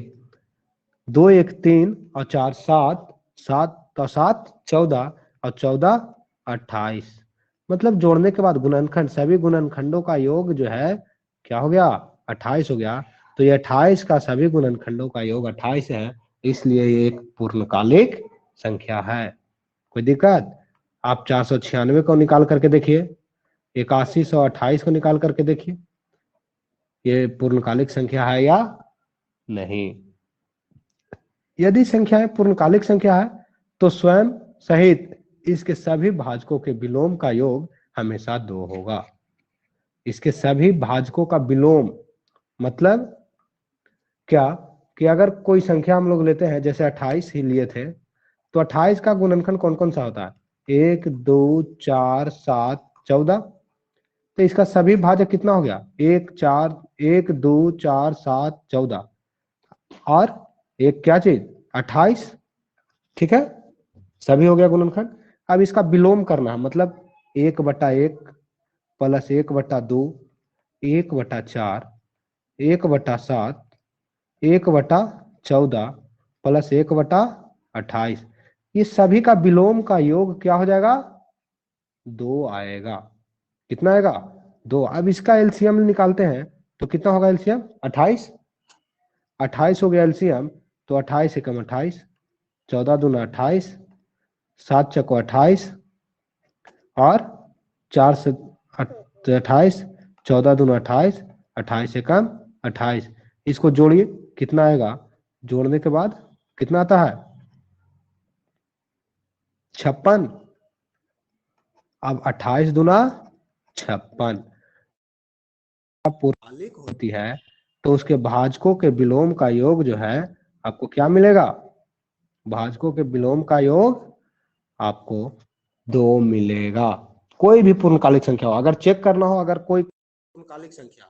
2 1 3 और 4 7, 7 और 7 14 और 14 28, मतलब जोड़ने के बाद गुणनखंड, सभी गुणनखंडों का योग जो है क्या हो गया, 28 हो गया। तो ये 28 का सभी गुणनखंडों का योग 28 है, इसलिए ये एक पूर्णकालिक संख्या है। कोई दिक्कत, आप 496 को निकाल करके देखिए, 8128 को निकाल करके देखिए, ये पूर्णकालिक संख्या है या नहीं। यदि संख्याएं पूर्णकालिक संख्या है तो स्वयं सहित इसके सभी भाजकों के विलोम का योग हमेशा 2 होगा। इसके सभी भाजकों का विलोम मतलब क्या, कि अगर कोई संख्या हम लोग लेते हैं, जैसे 28 ही लिए थे, तो 28 का गुणनखंड कौन कौन सा होता है, 1 2 4 7 14। तो इसका सभी भाजक कितना हो गया, 1 4 1 2 4 7 14 और एक क्या चीज, 28, ठीक है, सभी हो गया गुणनखंड। अब इसका विलोम करना है, मतलब 1/1 प्लस 1/2, 1/4, 1/7, 1/14 प्लस 1/28, ये सभी का विलोम का योग क्या हो जाएगा, 2 आएगा। कितना आएगा, 2। अब इसका एलसीएम निकालते हैं तो कितना होगा एलसीएम, 28, 28 हो गया एलसीएम, तो 28 एकम 28, 14 दूना 28, 7 चको 28 और 4 से 28, 14 दूना 28, 28 एकम 28, इसको जोड़िए कितना आएगा, जोड़ने के बाद कितना आता है, 56। अब 28 दूना 56 पूर्णालिक होती है, तो उसके भाजकों के विलोम का योग जो है आपको क्या मिलेगा, भाजकों के विलोम का योग आपको 2 मिलेगा। कोई भी पूर्णकालिक संख्या हो, अगर चेक करना हो, अगर कोई पूर्णकालिक संख्या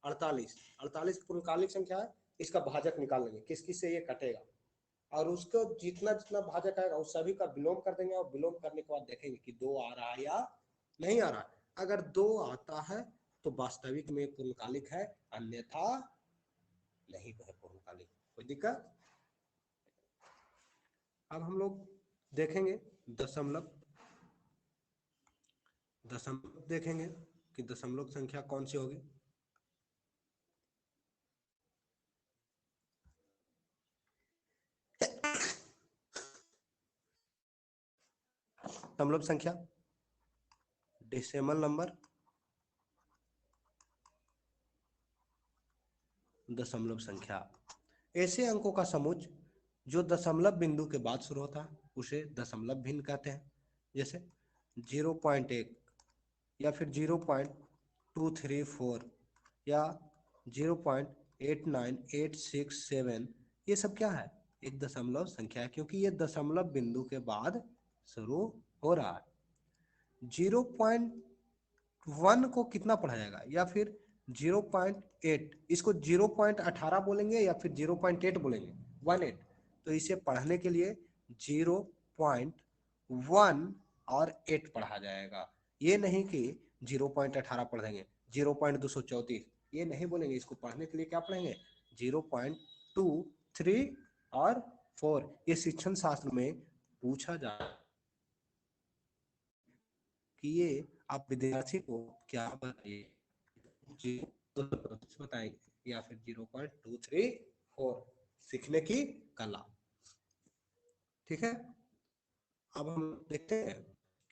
48 पूर्णकालिक संख्या है, इसका भाजक निकाल लेंगे, किस किस से ये कटेगा, और उसको जितना जितना भाजक आएगा उस सभी का विलोम कर देंगे, और विलोम करने के बाद देखेंगे कि 2 आ रहा है या नहीं आ रहा है। अगर 2 आता है तो वास्तविक में पूर्णकालिक है, अन्यथा नहीं है पूर्णकालिक। कोई दिक्कत। अब हम लोग देखेंगे दशमलव। दशमलव देखेंगे कि दशमलव संख्या कौन सी होगी। दशमलव संख्या, डेसिमल नंबर, दशमलव संख्या, ऐसे अंकों का समुच्चय जो दशमलव बिंदु के बाद शुरू होता है उसे दशमलव भिन्न कहते हैं। जैसे 0.1 या फिर 0.234 या 0.89867, ये सब क्या है, एक दशमलव संख्या है, क्योंकि ये दशमलव बिंदु के बाद शुरू हो रहा है। 0.1 को कितना पढ़ा जाएगा, या फिर 0.8, इसको 0.18 बोलेंगे या फिर 0.8 बोलेंगे, 18। तो इसे पढ़ने के लिए 0.1 और 8 पढ़ा जाएगा, ये नहीं कि 0.18 पढ़ देंगे, 0.234 ये नहीं बोलेंगे। इसको पढ़ने के लिए क्या पढ़ेंगे, 0.23 और 4। ये शिक्षण शास्त्र में पूछा जाए कि ये आप विद्यार्थी को क्या बताइए, बताएंगे या फिर 0.234 सीखने की कला। ठीक है, अब हम देखते हैं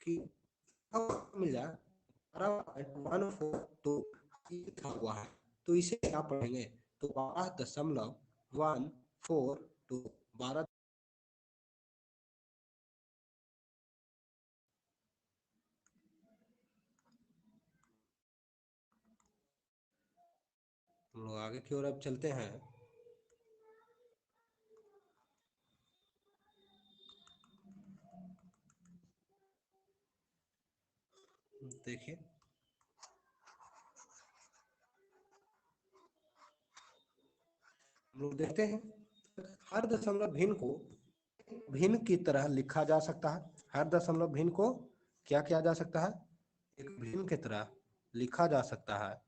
कि मिल जाए 12.142 लिखा हुआ है, तो इसे क्या पढ़ेंगे, तो 12.142, 12 हम लोग आगे की ओर अब चलते हैं। देखिए हम लोग देखते हैं हर दशमलव भिन्न को भिन्न की तरह लिखा जा सकता है। हर दशमलव भिन्न को क्या किया जा सकता है, एक भिन्न की तरह लिखा जा सकता है।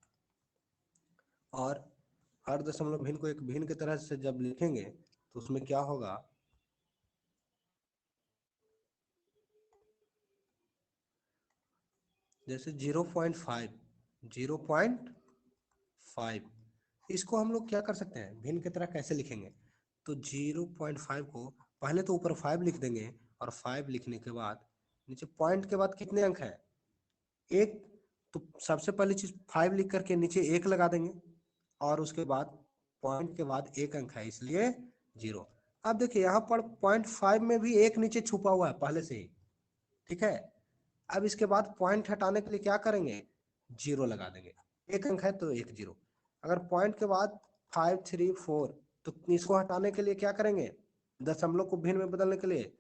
और हर दशमलव भिन्न को एक भिन्न की तरह से जब लिखेंगे तो उसमें क्या होगा, जैसे 0.5, 0.5 इसको हम लोग क्या कर सकते हैं, भिन्न की तरह कैसे लिखेंगे, तो 0.5 को पहले तो ऊपर 5 लिख देंगे, और 5 लिखने के बाद नीचे पॉइंट के बाद कितने अंक हैं, एक। तो सबसे पहली चीज 5 लिख करके नीचे 1 लगा देंगे, और उसके बाद पॉइंट के बाद 1 अंक है इसलिए 0। अब देखिए यहाँ पर 0.5 में भी 1 नीचे छुपा हुआ है पहले से ही, ठीक है। अब इसके बाद पॉइंट हटाने के लिए क्या करेंगे, 0 लगा देंगे, 1 अंक है तो 1 0। अगर पॉइंट के बाद 5 3 4, तो इसको हटाने के लिए क्या करेंगे, दशमलव को भिन्न में बदलने के लिए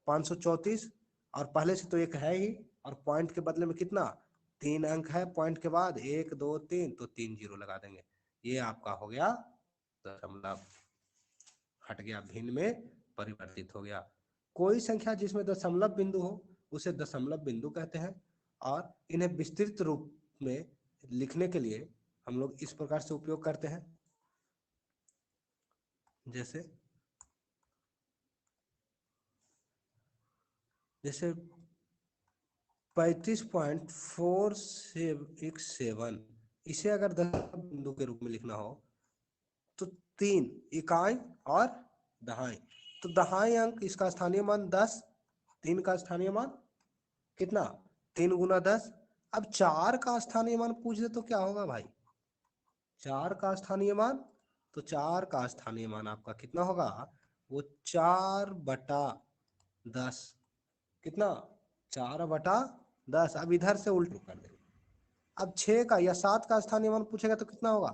534, और पहले से तो 1 है ही, और पॉइंट के बदले में कितना 3 अंक है, पॉइंट के बाद 1 2 3, तो 3 0 लगा देंगे। ये आपका हो गया दशमलव, हट गया, भिन्न में परिवर्तित हो गया। कोई संख्या जिसमें दशमलव बिंदु हो उसे दशमलव बिंदु कहते हैं, और इन्हें विस्तृत रूप में लिखने के लिए हम लोग इस प्रकार से उपयोग करते हैं। जैसे जैसे 35.467, इसे अगर दशमलव बिंदु के रूप में लिखना हो तो 3 इकाई और दहाई, तो दहाई अंक इसका स्थानीय मान 10, 3 का स्थानीय मान कितना, 3 गुना 10। अब 4 का स्थानीय मान पूछ दे तो क्या होगा भाई, 4 का स्थानीय मान, तो 4 का स्थानीय मान आपका कितना होगा, वो 4/10, कितना 4/10। अब इधर से उल्टू कर देंगे। अब 6 का या 7 का स्थानीय मान पूछेगा तो कितना होगा,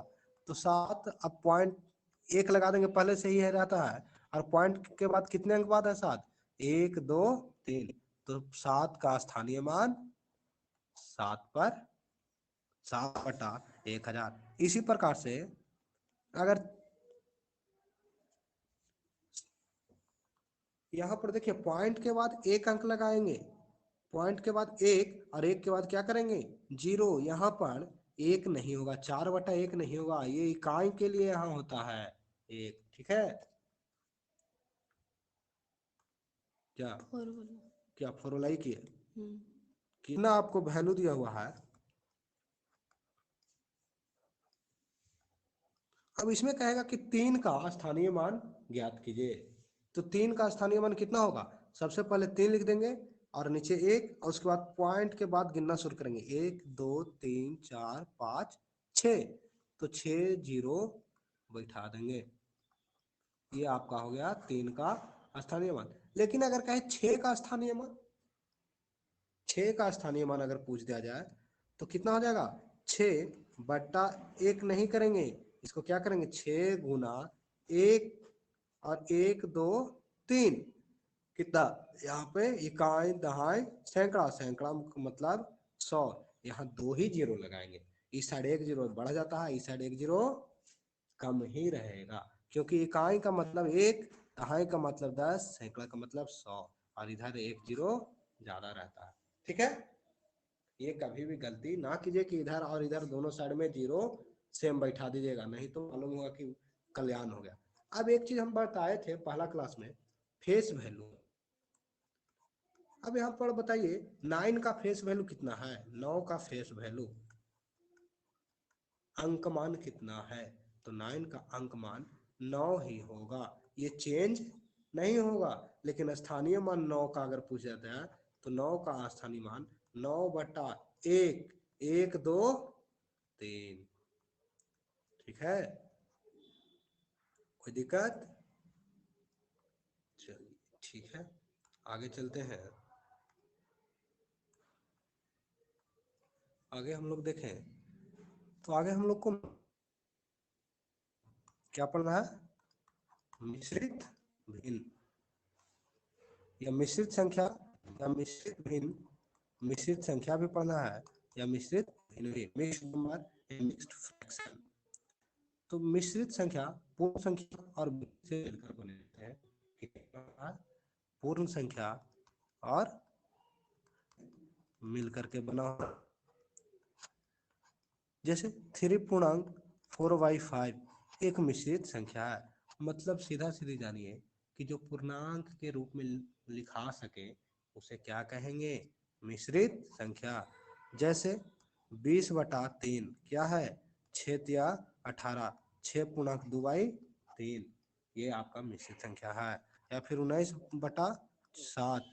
तो 7, अब पॉइंट 1 लगा देंगे, पहले से ही है रहता है, और पॉइंट के बाद कितने अंक बाद है 7, 1 2 3, तो 7 का स्थानीय मान 7/1000। इसी प्रकार से अगर यहाँ पर देखिए पॉइंट के बाद 1 अंक लगाएंगे, पॉइंट के बाद 1, और 1 के बाद क्या करेंगे 0, यहाँ पर 1 नहीं होगा, 4/1 नहीं होगा, ये इकाई के लिए यहाँ होता है 1, ठीक है। क्या क्या फॉर्मूला ही किए, कितना आपको वैल्यू दिया हुआ है। अब इसमें कहेगा कि 3 का स्थानीय मान ज्ञात कीजिए। तो 3 का स्थानीय मान कितना होगा, सबसे पहले 3 लिख देंगे और नीचे 1 और उसके बाद पॉइंट के बाद गिनना शुरू करेंगे, 1 2 3 4 5 6। तो 6 जीरो बैठा देंगे, ये आपका हो गया 3 का स्थानीय मान। लेकिन अगर कहे 6 का स्थानीय मान, 6 का स्थानीय मान अगर पूछ दिया जाए तो कितना हो जाएगा, 6/1 नहीं करेंगे, इसको क्या करेंगे, 6 गुना 1 और 1 2 3, कितना यहाँ पे इकाई दहाई सैकड़ा, सैकड़ा मतलब 100, यहाँ 2 ही जीरो लगाएंगे, इस साइड 1 जीरो बढ़ जाता है, इस साइड 1 जीरो कम ही रहेगा, क्योंकि इकाई का मतलब 1, दहाई का मतलब 10, सैकड़ा का मतलब 100, और इधर 1 जीरो ज्यादा रहता है। ठीक है, ये कभी भी गलती ना कीजिए कि इधर और इधर दोनों साइड में जीरो सेम बैठा दीजिएगा, नहीं तो मालूम होगा कि कल्याण हो गया। अब एक चीज हम बताए थे पहला क्लास में, फेस वैल्यू। अब यहाँ पर बताइए 9 का फेस वैल्यू कितना है, 9 का फेस वैल्यू अंकमान कितना है, तो 9 का अंकमान 9 ही होगा, ये चेंज नहीं होगा। लेकिन स्थानीय मान 9 का अगर पूछा जाता है तो 9 का स्थानीय मान 9/1, 1 2 3। ठीक है, कोई दिक्कत, चलिए ठीक है, आगे चलते हैं। आगे हम लोग देखें तो आगे हम लोग को क्या पढ़ना है, मिश्रित भिन्न या मिश्रित संख्या या मिश्रित भिन्न, मिश्रित संख्या भी पढ़ना है या मिश्रित भिन्न भी, मिक्स्ड नंबर या मिक्स्ड फ्रैक्शन। तो मिश्रित संख्या पूर्ण संख्या और भिन्न से मिलकर बने हैं, पूर्ण संख्या और मिलकर के बना, जैसे 3.4/5 एक मिश्रित संख्या है, मतलब सीधा सीधी जानिए कि जो पूर्णांक के रूप में लिखा सके उसे क्या कहेंगे, मिश्रित संख्या। जैसे 20/3 क्या है, 6×18, 6×2/3, ये आपका मिश्रित संख्या है। या फिर 19/7,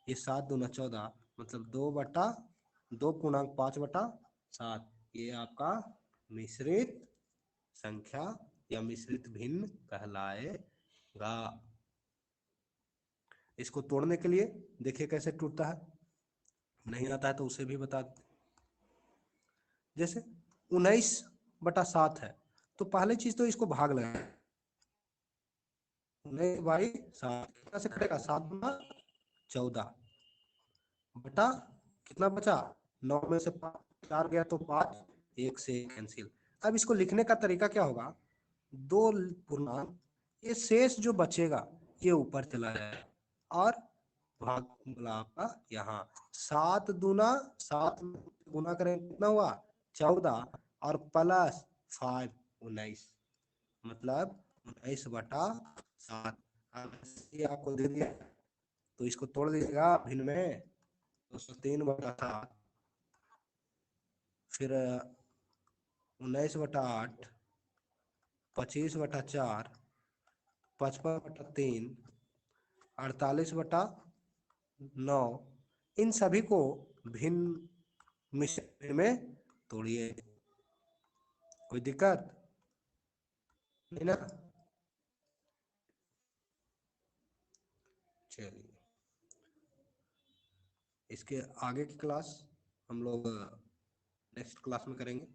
ये 7×2=14, मतलब 2/5/7, ये आपका मिश्रित संख्या या मिश्रित भिन्न कहलाएगा। इसको तोड़ने के लिए देखिए कैसे टूटता है, नहीं आता है तो उसे भी बता। जैसे 19/7 है तो पहले चीज तो इसको भाग लगा, 19/7 कितना से कटेगा, 7×14 बटा कितना बचा, 9 में से 4 गया तो 5, 1 से कैंसिल। अब इसको लिखने का तरीका क्या होगा, 2 पूर्णांक, ये शेष जो बचेगा ये ऊपर चला जाएगा और भाग बोला आपका यहाँ 7 गुना करें कितना हुआ, 14, और +5 19, मतलब 19/7। ये आपको दे दिया तो इसको तोड़ दीजिएगा भिन्न में, तो 3/7, फिर 19/8, 25/4, 55/3, 48/9, इन सभी को भिन्न मिश्रण में तोड़िए, कोई दिक्कत नहीं ना। चलिए इसके आगे की क्लास हम लोग नेक्स्ट क्लास में करेंगे।